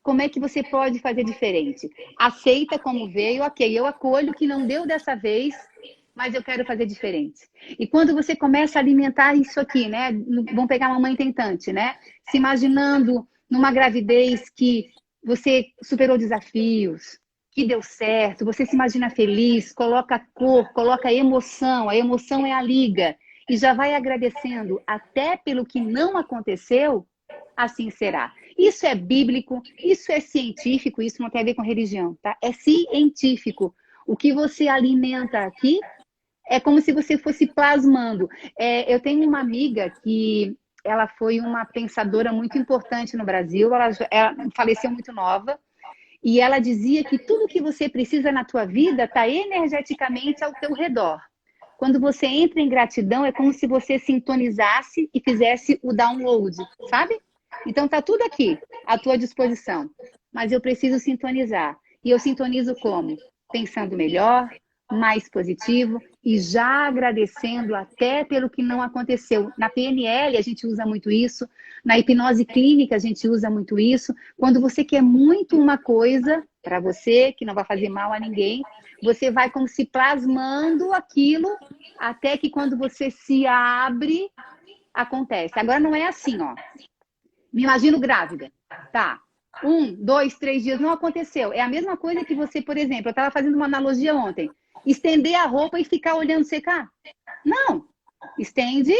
Como é que você pode fazer diferente? Aceita como veio, ok, eu acolho que não deu dessa vez, mas eu quero fazer diferente. E quando você começa a alimentar isso aqui, né? Vamos pegar uma mãe tentante, né? Se imaginando numa gravidez que você superou desafios, que deu certo, você se imagina feliz, coloca cor, coloca emoção, a emoção é a liga, e já vai agradecendo até pelo que não aconteceu, assim será. Isso é bíblico, isso é científico, isso não tem a ver com religião, tá? É científico. O que você alimenta aqui é como se você fosse plasmando. Eu tenho uma amiga que ela foi uma pensadora muito importante no Brasil, ela faleceu muito nova, e ela dizia que tudo que você precisa na tua vida está energeticamente ao teu redor. Quando você entra em gratidão, é como se você sintonizasse e fizesse o download, sabe? Então tá tudo aqui, à tua disposição. Mas eu preciso sintonizar. E eu sintonizo como? Pensando melhor, mais positivo e já agradecendo até pelo que não aconteceu. Na PNL a gente usa muito isso, na hipnose clínica a gente usa muito isso. Quando você quer muito uma coisa para você, que não vai fazer mal a ninguém, você vai como se plasmando aquilo até que quando você se abre, acontece. Agora não é assim, ó. Me imagino grávida, tá? 1, 2, 3 dias não aconteceu. É a mesma coisa que você, por exemplo, eu estava fazendo uma analogia ontem. Estender a roupa e ficar olhando secar? Não. Estende,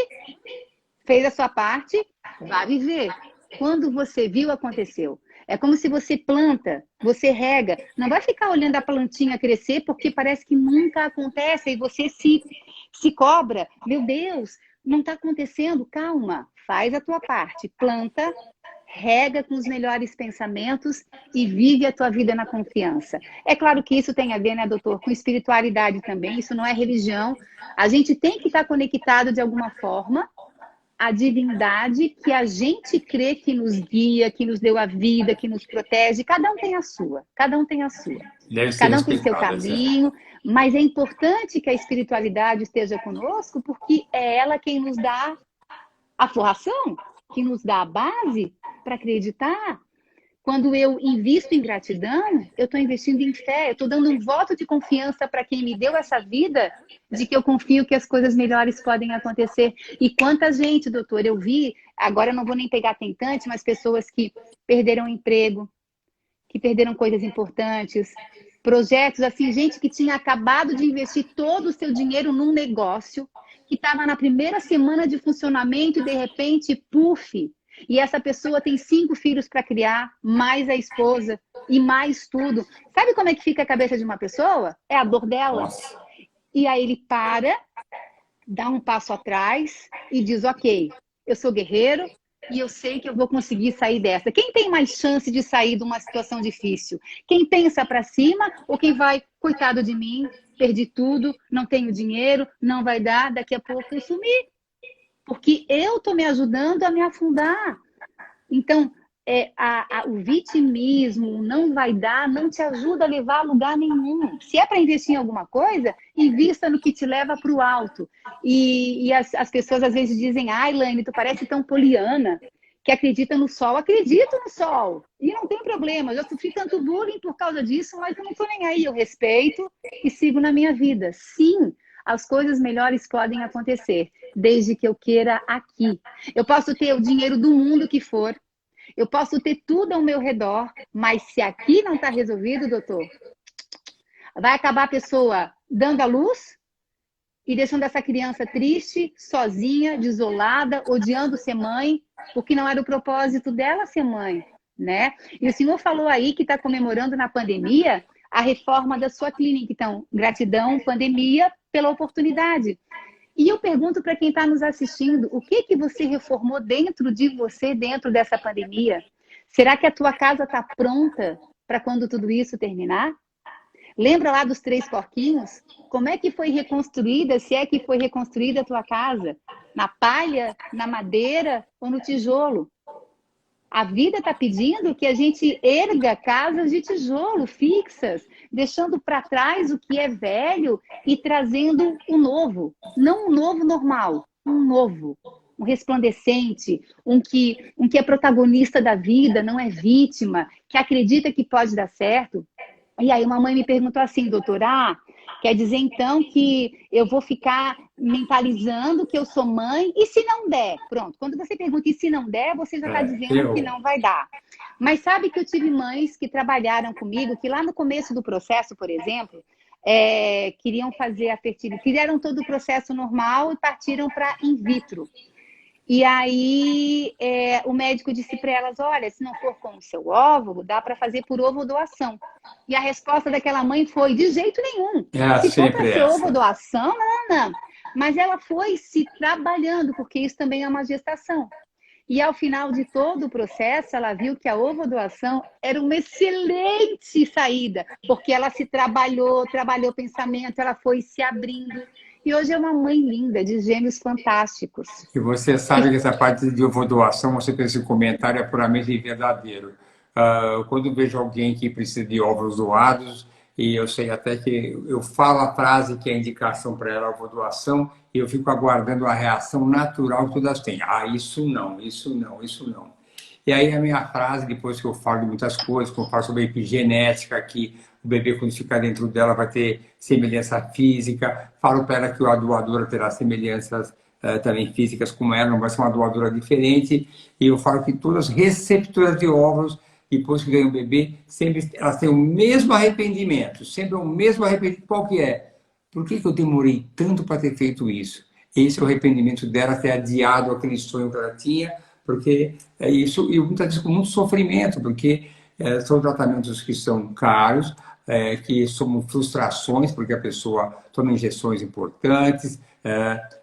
fez a sua parte, vai viver. Quando você viu, aconteceu. É como se você planta, você rega. Não vai ficar olhando a plantinha crescer porque parece que nunca acontece e você se cobra. Meu Deus, não está acontecendo. Calma, faz a tua parte. Planta, rega com os melhores pensamentos e vive a tua vida na confiança. É claro que isso tem a ver, né, doutor, com espiritualidade também. Isso não é religião. A gente tem que estar conectado de alguma forma a divindade que a gente crê que nos guia, que nos deu a vida, que nos protege. Cada um tem a sua, cada um tem a sua. Deve ser Cada um tem seu respeitada, caminho, mas é importante que a espiritualidade esteja conosco, porque é ela quem nos dá a forração, que nos dá a base para acreditar. Quando eu invisto em gratidão, eu estou investindo em fé, eu estou dando um voto de confiança para quem me deu essa vida, de que eu confio que as coisas melhores podem acontecer. E quanta gente, doutor, eu vi, agora eu não vou nem pegar tentante, mas pessoas que perderam emprego, que perderam coisas importantes, projetos assim, gente que tinha acabado de investir todo o seu dinheiro num negócio, que estava na primeira semana de funcionamento e de repente, puf, e essa pessoa tem 5 filhos para criar, mais a esposa e mais tudo. Sabe como é que fica a cabeça de uma pessoa? É a dor dela. Nossa. E aí ele para, dá um passo atrás e diz, ok, eu sou guerreiro e eu sei que eu vou conseguir sair dessa. Quem tem mais chance de sair de uma situação difícil? Quem pensa para cima ou quem vai, coitado de mim, perdi tudo, não tenho dinheiro, não vai dar, daqui a pouco eu sumi. Porque eu estou me ajudando a me afundar. Então, o vitimismo, não vai dar, não te ajuda a levar a lugar nenhum. Se é para investir em alguma coisa, invista no que te leva para o alto. E as pessoas às vezes dizem, ai, Laine, tu parece tão poliana, que acredita no sol. Acredito no sol. E não tem problema. Eu já sofri tanto bullying por causa disso, mas eu não estou nem aí. Eu respeito e sigo na minha vida. Sim, as coisas melhores podem acontecer, desde que eu queira aqui. Eu posso ter o dinheiro do mundo que for, eu posso ter tudo ao meu redor, mas se aqui não está resolvido, doutor, vai acabar a pessoa dando a luz e deixando essa criança triste, sozinha, desolada, odiando ser mãe, porque não era o propósito dela ser mãe, né? E o senhor falou aí que está comemorando na pandemia a reforma da sua clínica. Então, gratidão, pandemia, pela oportunidade. E eu pergunto para quem está nos assistindo, o que você reformou dentro de você, dentro dessa pandemia? Será que a tua casa está pronta para quando tudo isso terminar? Lembra lá dos 3 porquinhos? Como é que foi reconstruída, se é que foi reconstruída a tua casa? Na palha, na madeira ou no tijolo? A vida está pedindo que a gente erga casas de tijolo fixas, deixando para trás o que é velho e trazendo o novo. Não um novo normal, um novo, um resplandecente, um que é protagonista da vida, não é vítima, que acredita que pode dar certo. E aí uma mãe me perguntou assim, doutora, quer dizer então que eu vou ficar mentalizando que eu sou mãe e se não der? Pronto, quando você pergunta e se não der, você já está dizendo que não vai dar. Mas sabe que eu tive mães que trabalharam comigo, que lá no começo do processo, por exemplo, queriam fazer a fertilidade, fizeram todo o processo normal e partiram para in vitro. E aí o médico disse para elas, olha, se não for com o seu óvulo, dá para fazer por ovo doação. E a resposta daquela mãe foi, de jeito nenhum. Se for para ser ovo doação, não. Mas ela foi se trabalhando, porque isso também é uma gestação. E ao final de todo o processo, ela viu que a ovo doação era uma excelente saída, porque ela se trabalhou pensamento, ela foi se abrindo. E hoje é uma mãe linda, de gêmeos fantásticos. E você sabe que essa parte de ovodoação, você fez esse comentário, é puramente verdadeiro. Quando vejo alguém que precisa de óvulos doados, e eu sei até que eu falo a frase que é a indicação para ela, a doação, e eu fico aguardando a reação natural que todas têm. Ah, isso não, isso não, isso não. E aí a minha frase, depois que eu falo de muitas coisas, como eu falo sobre epigenética, que o bebê quando ficar dentro dela vai ter semelhança física, falo para ela que a doadora terá semelhanças também físicas como ela, não vai ser uma doadora diferente, e eu falo que todas as receptoras de óvulos, depois que ganham o bebê, sempre elas têm o mesmo arrependimento, sempre o mesmo arrependimento. Qual que é? Por que eu demorei tanto para ter feito isso? Esse é o arrependimento dela, ter adiado aquele sonho que ela tinha, porque é isso, e muitas vezes com muito sofrimento, porque são tratamentos que são caros, que são frustrações, porque a pessoa toma injeções importantes,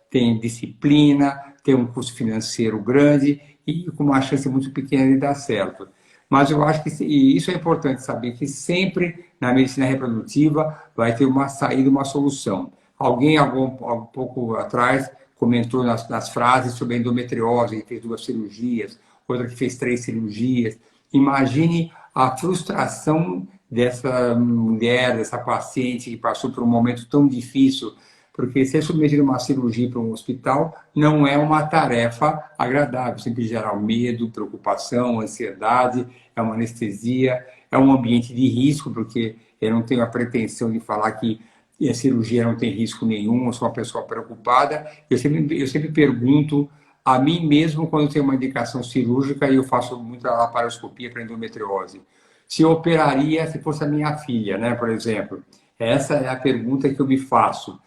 tem disciplina, tem um custo financeiro grande e com uma chance muito pequena de dar certo. Mas eu acho que e isso é importante saber que sempre na medicina reprodutiva vai ter uma saída, uma solução. Alguém, algum pouco atrás, comentou nas frases sobre a endometriose, que fez 2 cirurgias, outra que fez 3 cirurgias. Imagine a frustração dessa mulher, dessa paciente que passou por um momento tão difícil, porque ser submetido a uma cirurgia para um hospital não é uma tarefa agradável, sempre gera medo, preocupação, ansiedade, é uma anestesia, é um ambiente de risco, porque eu não tenho a pretensão de falar que a cirurgia não tem risco nenhum, eu sou uma pessoa preocupada. Eu sempre pergunto a mim mesmo quando tenho uma indicação cirúrgica e eu faço muita laparoscopia para endometriose. Se eu operaria se fosse a minha filha, né, por exemplo? Essa é a pergunta que eu me faço.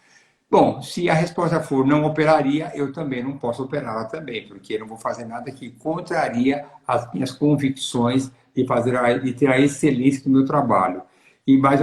Bom, se a resposta for não operaria, eu também não posso operá-la também, porque eu não vou fazer nada que contraria as minhas convicções de ter a excelência do meu trabalho. E mais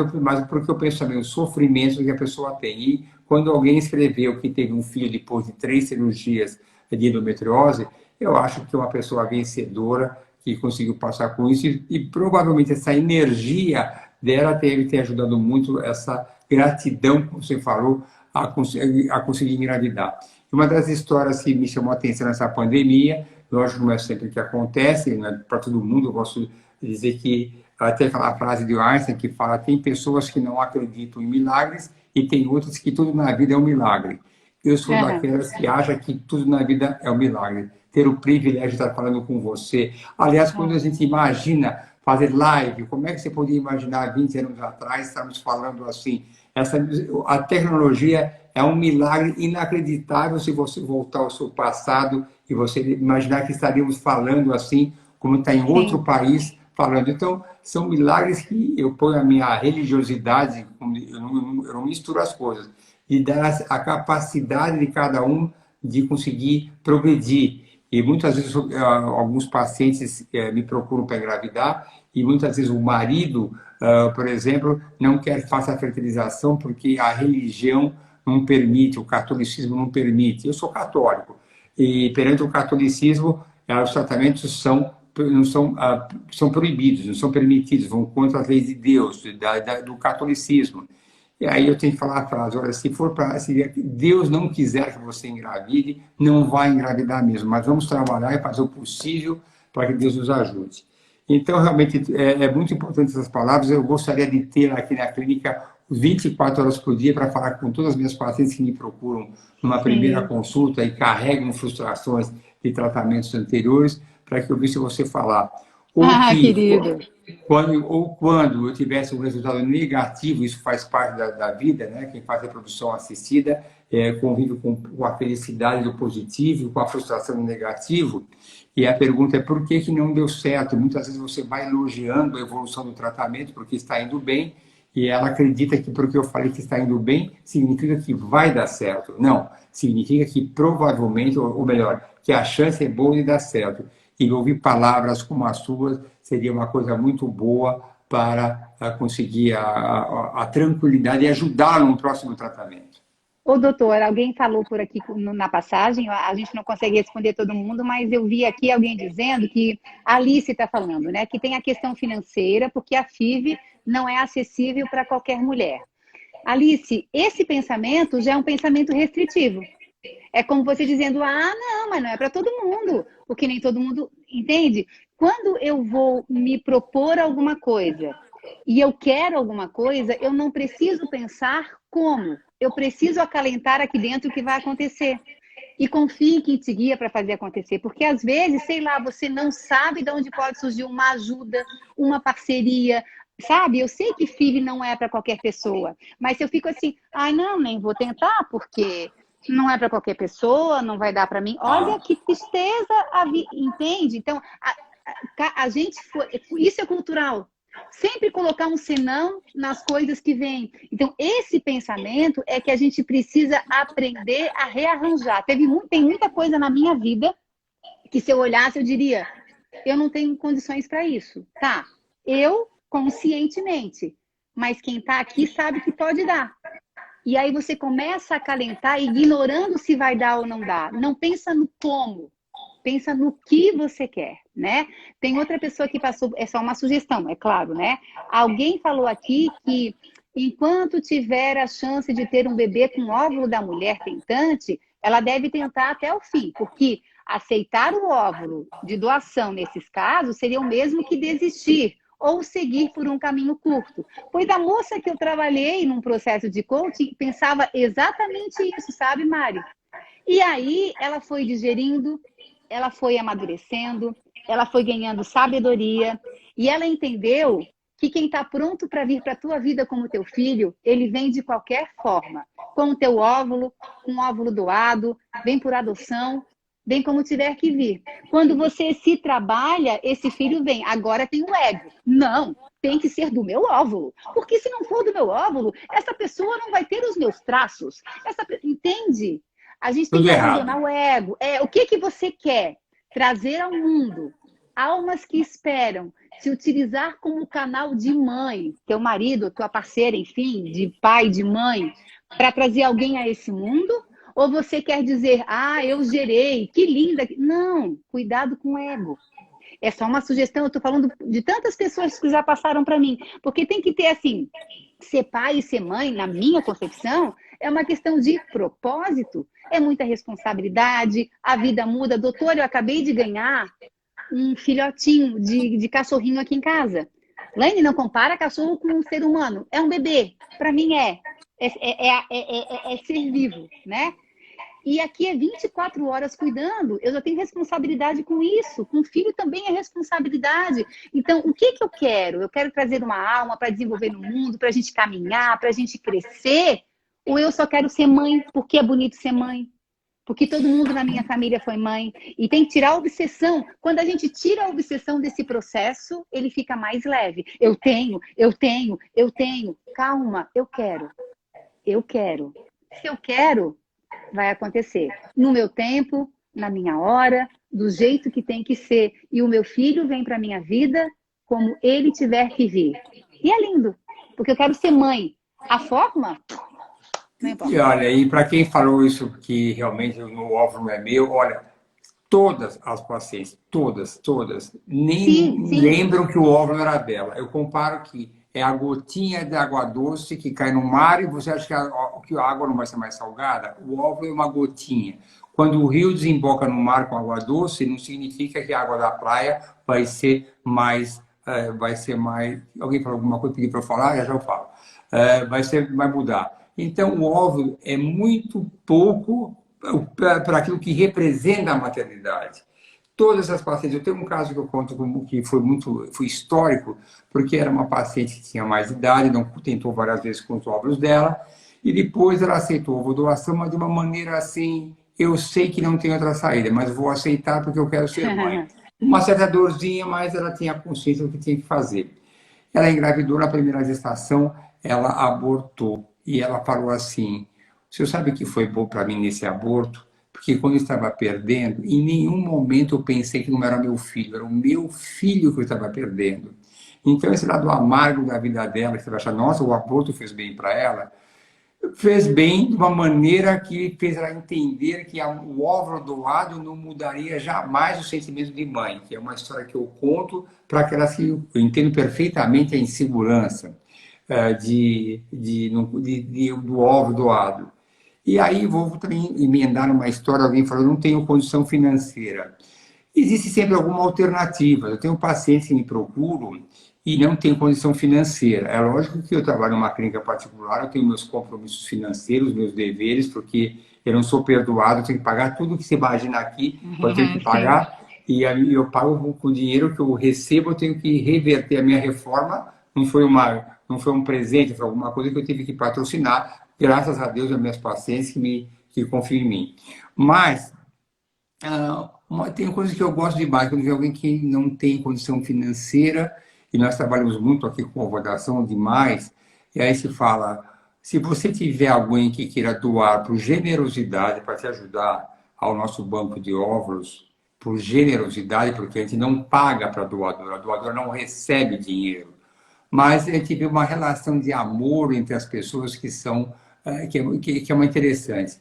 porque eu penso também o sofrimento que a pessoa tem. E quando alguém escreveu que teve um filho depois de 3 cirurgias de endometriose, eu acho que é uma pessoa vencedora que conseguiu passar com isso e provavelmente essa energia dela deve ter ajudado muito essa gratidão, como você falou, a conseguir engravidar. Uma das histórias que me chamou a atenção nessa pandemia, lógico que não é sempre que acontece, né, para todo mundo, eu gosto de dizer que até aquela frase de Einstein que fala tem pessoas que não acreditam em milagres e tem outras que tudo na vida é um milagre. Eu sou daquelas que acham que tudo na vida é um milagre. Ter o privilégio de estar falando com você. Aliás, quando a gente imagina fazer live, como é que você podia imaginar 20 anos atrás, estamos falando assim? A tecnologia é um milagre inacreditável se você voltar ao seu passado e você imaginar que estaríamos falando assim, como está em outro Sim. país falando. Então, são milagres que eu ponho a minha religiosidade, eu não misturo as coisas, de dar a capacidade de cada um de conseguir progredir. E muitas vezes alguns pacientes me procuram para engravidar e muitas vezes o marido, por exemplo, não quer que faça a fertilização porque a religião não permite, o catolicismo não permite. Eu sou católico e perante o catolicismo os tratamentos não são, são proibidos, não são permitidos, vão contra as leis de Deus, do catolicismo. E aí eu tenho que falar a frase, olha, se Deus não quiser que você engravide, não vai engravidar mesmo, mas vamos trabalhar e fazer o possível para que Deus nos ajude. Então, realmente, é muito importante essas palavras, eu gostaria de ter aqui na clínica 24 horas por dia para falar com todas as minhas pacientes que me procuram numa primeira Sim. consulta e carregam frustrações de tratamentos anteriores, para que eu visse você falar. Ou Ah, que querido. quando eu tivesse um resultado negativo, isso faz parte da vida, né? Quem faz reprodução assistida convive com a felicidade do positivo, com a frustração do negativo. E a pergunta é por que não deu certo? Muitas vezes você vai elogiando a evolução do tratamento porque está indo bem, e ela acredita que porque eu falei que está indo bem, significa que vai dar certo. Não, significa que provavelmente, ou melhor, que a chance é boa de dar certo. E ouvir palavras como as suas seria uma coisa muito boa para conseguir a tranquilidade e ajudar no próximo tratamento. Ô, doutor, alguém falou por aqui na passagem, a gente não consegue responder todo mundo, mas eu vi aqui alguém dizendo que a Alice está falando, né? Que tem a questão financeira, porque a FIV não é acessível para qualquer mulher. Alice, esse pensamento já é um pensamento restritivo. É como você dizendo, ah, não, mas não é para todo mundo, porque nem todo mundo entende. Quando eu vou me propor alguma coisa e eu quero alguma coisa, eu não preciso pensar como. Eu preciso acalentar aqui dentro o que vai acontecer. E confie em quem te guia para fazer acontecer. Porque às vezes, sei lá, você não sabe de onde pode surgir uma ajuda, uma parceria. Sabe, eu sei que filho não é para qualquer pessoa, mas se eu fico assim, ai não, nem vou tentar, porque não é para qualquer pessoa, não vai dar para mim. Olha Ah, que tristeza, entende? Então, a gente foi, isso é cultural. Sempre colocar um senão nas coisas que vêm. Então, esse pensamento é que a gente precisa aprender a rearranjar. Tem muita coisa na minha vida que, se eu olhasse, eu diria: eu não tenho condições para isso. Tá, eu conscientemente, mas quem está aqui sabe que pode dar. E aí você começa a acalentar, ignorando se vai dar ou não dar. Não pensa no como. Pensa no que você quer, né? Tem outra pessoa que passou, é só uma sugestão, é claro, né? Alguém falou aqui que enquanto tiver a chance de ter um bebê com o óvulo da mulher tentante, ela deve tentar até o fim, porque aceitar o óvulo de doação nesses casos seria o mesmo que desistir ou seguir por um caminho curto. Pois a moça que eu trabalhei num processo de coaching pensava exatamente isso, sabe, Mari? E aí ela foi digerindo, ela foi amadurecendo, ela foi ganhando sabedoria e ela entendeu que quem está pronto para vir para a tua vida como teu filho, ele vem de qualquer forma, com o teu óvulo, com o óvulo doado, vem por adoção, vem como tiver que vir. Quando você se trabalha, esse filho vem. Agora tem o ego. Não, tem que ser do meu óvulo. Porque se não for do meu óvulo, essa pessoa não vai ter os meus traços. Entende? A gente tem tudo que errado. abandonar o ego. O que você quer trazer ao mundo? Almas que esperam se utilizar como canal de mãe, teu marido, tua parceira, enfim, de pai, de mãe, para trazer alguém a esse mundo? Ou você quer dizer, ah, eu gerei, que linda. Não, cuidado com o ego. É só uma sugestão, eu estou falando de tantas pessoas que já passaram para mim. Porque tem que ter, assim, ser pai e ser mãe, na minha concepção, é uma questão de propósito. É muita responsabilidade, a vida muda. Doutor, eu acabei de ganhar um filhotinho de cachorrinho aqui em casa. Laine, não compara cachorro com um ser humano. É um bebê. Para mim é ser vivo, né? E aqui é 24 horas cuidando. Eu já tenho responsabilidade com isso. Com o filho também é responsabilidade. Então, o que eu quero? Eu quero trazer uma alma para desenvolver no mundo, para a gente caminhar, para a gente crescer? Ou eu só quero ser mãe porque é bonito ser mãe? Porque todo mundo na minha família foi mãe. E tem que tirar a obsessão. Quando a gente tira a obsessão desse processo, ele fica mais leve. Eu tenho, eu tenho, eu tenho. Calma, eu quero. Eu quero. Se eu quero, vai acontecer. No meu tempo, na minha hora, do jeito que tem que ser. E o meu filho vem para a minha vida como ele tiver que vir. E é lindo, porque eu quero ser mãe. A forma, não E importa. olha, e para quem falou isso que realmente o óvulo não é meu, olha, todas as pacientes, todas, nem Sim, sim. lembram que o óvulo era dela. Eu comparo que é a gotinha de água doce que cai no mar e você acha que a água não vai ser mais salgada? O óvulo é uma gotinha. Quando o rio desemboca no mar com água doce, não significa que a água da praia vai ser mais. Vai ser mais. Alguém falou alguma coisa, pediu para eu falar, já eu falo. Vai mudar. Então, o óvulo é muito pouco para aquilo que representa a maternidade. Todas as pacientes, eu tenho um caso que eu conto que foi histórico, porque era uma paciente que tinha mais idade, não tentou várias vezes com os óvulos dela, e depois ela aceitou a ovodoação, mas de uma maneira assim, eu sei que não tem outra saída, mas vou aceitar porque eu quero ser mãe. Uma certa dorzinha, mas ela tinha consciência do que tinha que fazer. Ela engravidou na primeira gestação, ela abortou. E ela falou assim: o senhor sabe o que foi bom para mim nesse aborto? Porque quando eu estava perdendo, em nenhum momento eu pensei que não era meu filho, era o meu filho que eu estava perdendo. Então, esse lado amargo da vida dela, que você vai achar, nossa, o aborto fez bem para ela, fez bem de uma maneira que fez ela entender que o óvulo doado não mudaria jamais o sentimento de mãe, que é uma história que eu conto para aquelas que eu entendo perfeitamente a insegurança do óvulo doado. E aí vou também emendar numa história, alguém falou, não tenho condição financeira. Existe sempre alguma alternativa. Eu tenho pacientes que me procuram e não tenho condição financeira. É lógico que eu trabalho numa clínica particular, eu tenho meus compromissos financeiros, meus deveres, porque eu não sou perdoado, eu tenho que pagar tudo que você imagina aqui, eu tenho que Sim, pagar, e aí eu pago com o dinheiro que eu recebo, eu tenho que reverter a minha reforma, não foi um presente, foi alguma coisa que eu tive que patrocinar, graças a Deus, as minhas pacientes que confiam em mim. Mas tem coisas que eu gosto demais, quando vê alguém que não tem condição financeira, e nós trabalhamos muito aqui com avaliação demais, e aí se fala, se você tiver alguém que queira doar por generosidade para te ajudar ao nosso banco de óvulos, por generosidade, porque a gente não paga para a doadora não recebe dinheiro, mas a gente vê uma relação de amor entre as pessoas que são que é uma interessante.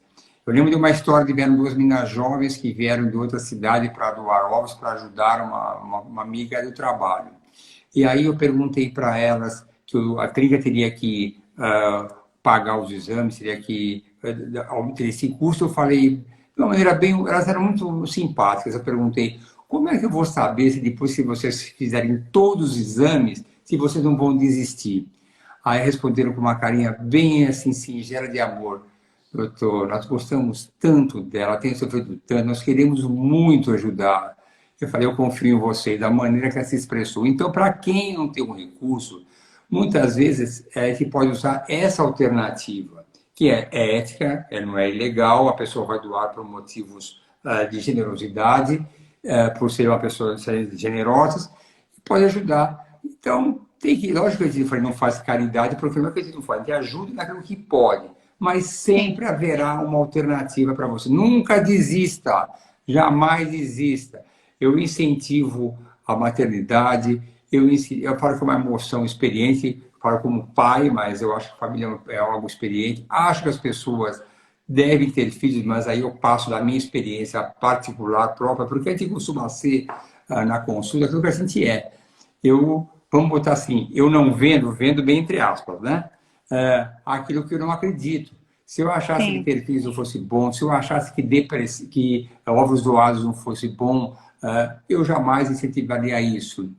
Eu lembro de uma história de vieram duas meninas jovens que vieram de outra cidade para doar ovos para ajudar uma amiga do trabalho. E aí eu perguntei para elas que a clínica teria que pagar os exames, teria que ter esse custo. Eu falei, de uma maneira bem, elas eram muito simpáticas. Eu perguntei, como é que eu vou saber se depois que vocês fizerem todos os exames, se vocês não vão desistir? Aí responderam com uma carinha bem assim, singela de amor. Doutor, nós gostamos tanto dela, tem sofrido tanto, nós queremos muito ajudar. Eu falei, eu confio em você, da maneira que ela se expressou. Então, para quem não tem um recurso, muitas vezes a gente pode usar essa alternativa, que é ética, não é ilegal, a pessoa vai doar por motivos de generosidade, por ser uma pessoa generosa, pode ajudar. Então, tem que, lógico que a gente não faz caridade, porque não é que a gente não faz, a gente ajuda naquilo que pode, mas sim. sempre haverá uma alternativa para você. Nunca desista, jamais desista. Eu incentivo a maternidade, eu falo que é uma emoção experiente, falo como pai, mas eu acho que a família é algo experiente. Acho que as pessoas devem ter filhos, mas aí eu passo da minha experiência particular própria, porque a gente costuma ser, na consulta, aquilo que a gente é. Vamos botar assim, eu não vendo bem entre aspas, né? Aquilo que eu não acredito. Se eu achasse que Sim. ter filhos não fosse bom, se eu achasse que ovos doados não fosse bom, eu jamais incentivaria isso.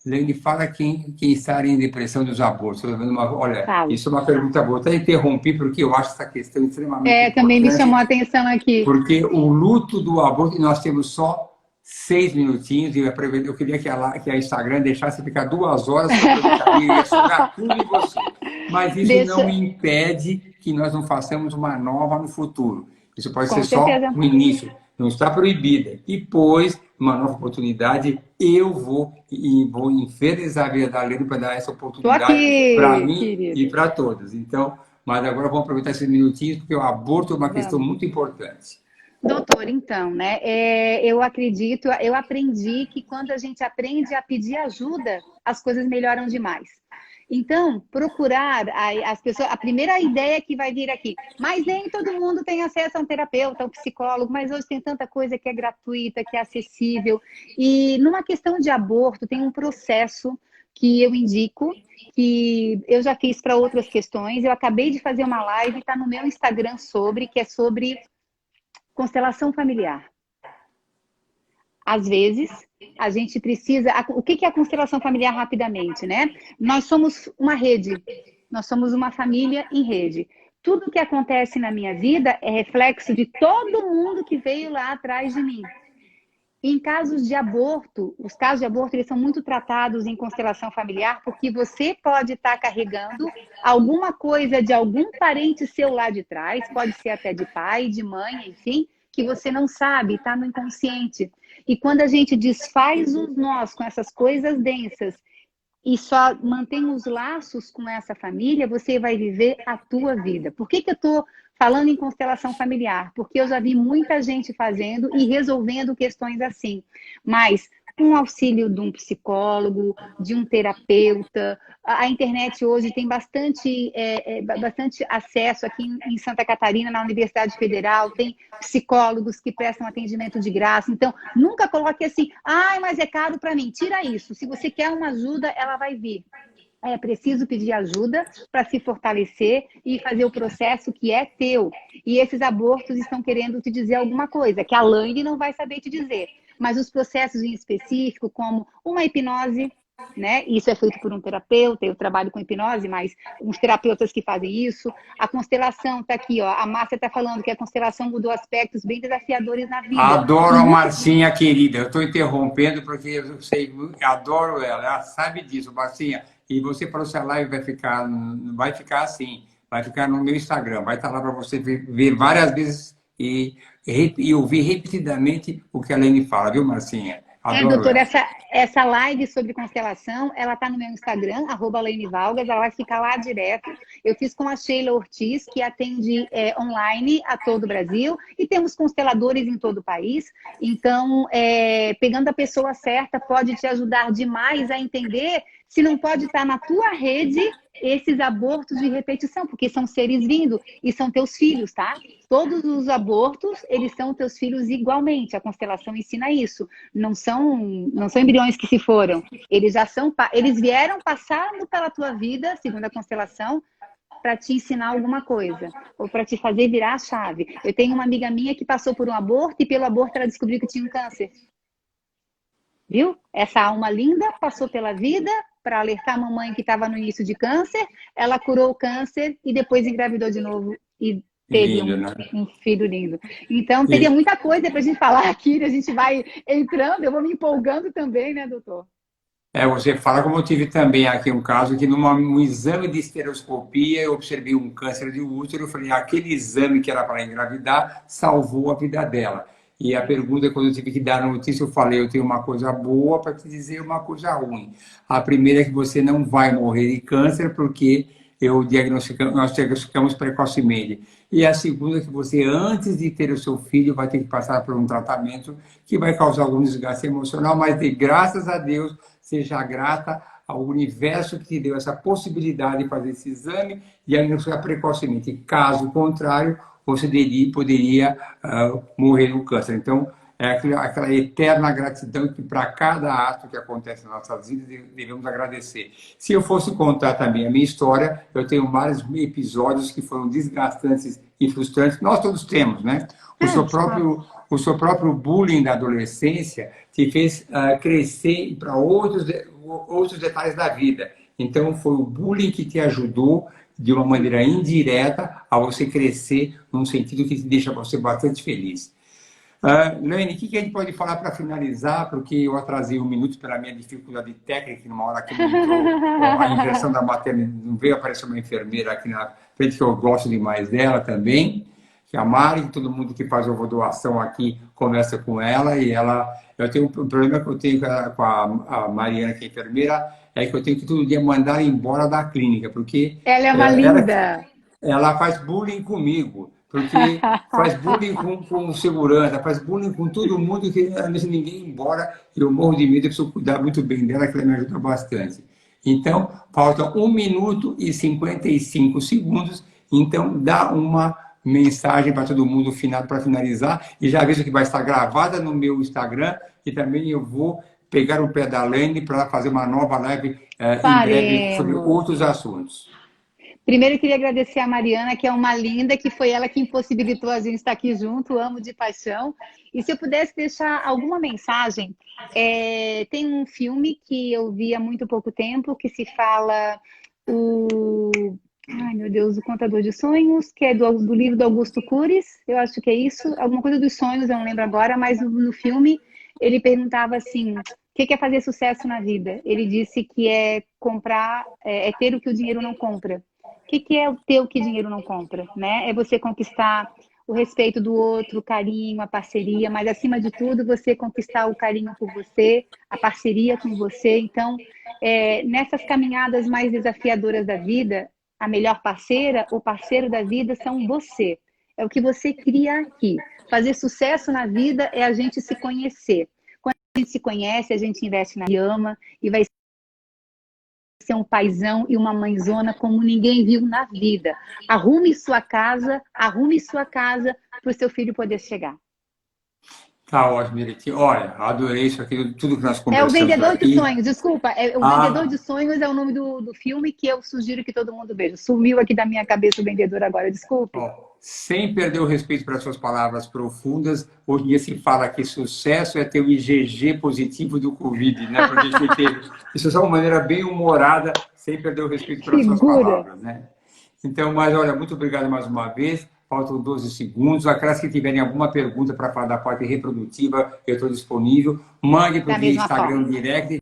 Ele fala quem está em depressão dos abortos. Olha, Falo. isso é uma pergunta boa. Até interrompi porque eu acho essa questão extremamente Também me importante, chamou a atenção aqui. porque o luto do aborto, nós temos só 6 minutinhos, e eu queria que a Instagram deixasse ficar 2 horas, que eu aproveitaria, ia sugar tudo em você. Mas isso não Deixa, impede que nós não façamos uma nova no futuro. Isso pode ser com só certeza. um início, não está proibida. Depois, uma nova oportunidade, eu vou infernizar a vida da Lene para dar essa Tô oportunidade para aqui, mim e querido. para todos. Então, mas agora vamos aproveitar esses minutinhos, porque o aborto é uma questão Vamos. muito importante. Doutor, então, né? Eu acredito, eu aprendi que quando a gente aprende a pedir ajuda, as coisas melhoram demais. Então, procurar as pessoas, a primeira ideia que vai vir aqui, mas nem todo mundo tem acesso a um terapeuta, a um psicólogo, mas hoje tem tanta coisa que é gratuita, que é acessível. E numa questão de aborto, tem um processo que eu indico, que eu já fiz para outras questões. Eu acabei de fazer uma live, está no meu Instagram que é sobre constelação familiar. Às vezes, a gente precisa. O que é a constelação familiar rapidamente, né? Nós somos uma rede, nós somos uma família em rede. Tudo que acontece na minha vida é reflexo de todo mundo que veio lá atrás de mim. Em casos de aborto, os casos de aborto eles são muito tratados em constelação familiar porque você pode estar carregando alguma coisa de algum parente seu lá de trás, pode ser até de pai, de mãe, enfim, que você não sabe, está no inconsciente. E quando a gente desfaz os nós com essas coisas densas e só mantém os laços com essa família, você vai viver a tua vida. Por que eu estou falando em constelação familiar? Porque eu já vi muita gente fazendo e resolvendo questões assim. Mas com o auxílio de um psicólogo, de um terapeuta, a internet hoje tem bastante acesso aqui em Santa Catarina, na Universidade Federal, tem psicólogos que prestam atendimento de graça. Então, nunca coloque assim, mas é caro para mim. Tira isso. Se você quer uma ajuda, ela vai vir. É preciso pedir ajuda para se fortalecer e fazer o processo que é teu. E esses abortos estão querendo te dizer alguma coisa, que a Laine não vai saber te dizer. Mas os processos em específico, como uma hipnose, né? Isso é feito por um terapeuta, eu trabalho com hipnose, mas uns terapeutas que fazem isso. A constelação está aqui, ó. A Márcia está falando que a constelação mudou aspectos bem desafiadores na vida. Adoro a Marcinha querida. Eu estou interrompendo porque eu sei, adoro ela. Ela sabe disso, Marcinha. E você falou se a live vai ficar assim, vai ficar no meu Instagram, vai estar lá para você ver várias vezes e ouvir repetidamente o que a Lene fala, viu, Marcinha? Adoro Doutora, ela. essa live sobre constelação, ela está no meu Instagram, @LaneValgas, ela vai ficar lá direto. Eu fiz com a Sheila Ortiz, que atende online a todo o Brasil, e temos consteladores em todo o país. Então, pegando a pessoa certa, pode te ajudar demais a entender se não pode estar na tua rede esses abortos de repetição, porque são seres vindo e são teus filhos, tá? Todos os abortos, eles são teus filhos igualmente. A constelação ensina isso. Não são embriões que se foram. Eles vieram passando pela tua vida, segundo a constelação, para te ensinar alguma coisa, ou para te fazer virar a chave. Eu tenho uma amiga minha que passou por um aborto e pelo aborto ela descobriu que tinha um câncer. Viu? Essa alma linda passou pela vida para alertar a mamãe que estava no início de câncer, ela curou o câncer e depois engravidou de novo e teve Lindo, né? um filho lindo. Então, teria muita coisa para a gente falar aqui, a gente vai entrando, eu vou me empolgando também, né, doutor? Você fala como eu tive também aqui um caso que num exame de estereoscopia eu observei um câncer de útero, eu falei, aquele exame que era para engravidar salvou a vida dela. E a pergunta, quando eu tive que dar a notícia, eu falei, eu tenho uma coisa boa para te dizer uma coisa ruim. A primeira é que você não vai morrer de câncer, porque nós diagnosticamos precocemente. E a segunda é que você, antes de ter o seu filho, vai ter que passar por um tratamento que vai causar algum desgaste emocional, mas graças a Deus, seja grata ao universo que te deu essa possibilidade de fazer esse exame e diagnosticar precocemente. Caso contrário, você poderia morrer do câncer. Então, é aquela eterna gratidão que para cada ato que acontece nas nossas vidas devemos agradecer. Se eu fosse contar também a minha história, eu tenho vários episódios que foram desgastantes e frustrantes. Nós todos temos, né? O seu próprio bullying da adolescência te fez crescer para outros detalhes da vida. Então, foi o bullying que te ajudou de uma maneira indireta a você crescer num sentido que deixa você bastante feliz. Lene, o que a gente pode falar para finalizar? Porque eu atrasei 1 minuto pela minha dificuldade técnica, numa hora que não entrou a inversão da maternidade, não veio aparecer uma enfermeira aqui na frente, que eu gosto demais dela também, que é a Mari, que todo mundo que faz doação aqui conversa com ela, e eu tenho um problema que eu tenho com a Mariana, que é enfermeira, é que eu tenho que todo dia mandar ela embora da clínica, porque ela é uma linda. Ela faz bullying comigo, porque faz bullying com segurança, faz bullying com todo mundo, que ela não deixa ninguém ir embora, e eu morro de medo, eu preciso cuidar muito bem dela, que ela me ajuda bastante. Então, faltam 1 minuto e 55 segundos, então dá uma mensagem para todo mundo para finalizar, e já aviso que vai estar gravada no meu Instagram, e também eu vou pegar o pé da Lene para fazer uma nova live em breve sobre outros assuntos. Primeiro, eu queria agradecer a Mariana, que é uma linda, que foi ela que impossibilitou a gente estar aqui junto, amo de paixão. E se eu pudesse deixar alguma mensagem, tem um filme que eu vi há muito pouco tempo, que se fala Ai, meu Deus, o Contador de Sonhos, que é do livro do Augusto Cury, eu acho que é isso, alguma coisa dos sonhos, eu não lembro agora, mas no filme ele perguntava assim, o que é fazer sucesso na vida? Ele disse que é comprar, é ter o que o dinheiro não compra. O que é ter o que o dinheiro não compra, né? É você conquistar o respeito do outro, o carinho, a parceria, mas acima de tudo, você conquistar o carinho por você, a parceria com você. Então, nessas caminhadas mais desafiadoras da vida, a melhor parceira ou parceiro da vida são você. É o que você cria aqui. Fazer sucesso na vida é a gente se conhecer. Quando a gente se conhece, a gente investe na ama e vai ser um paizão e uma mãezona como ninguém viu na vida. Arrume sua casa para o seu filho poder chegar. Tá ótimo, direitinho. Olha, adorei isso aqui, tudo que nós conversamos É o Vendedor aqui. de Sonhos, desculpa. O Vendedor de Sonhos é o nome do filme que eu sugiro que todo mundo veja. Sumiu aqui da minha cabeça o Vendedor agora, desculpe. sem perder o respeito para suas palavras profundas. Hoje em dia se fala que sucesso é ter o IgG positivo do Covid, né? Porque a gente teve. Isso é só uma maneira bem humorada, sem perder o respeito pelas suas palavras, né? Então, mas olha, muito obrigado mais uma vez. Faltam 12 segundos. Aquelas que tiverem alguma pergunta para falar da parte reprodutiva, eu estou disponível. Mande para o Instagram direct.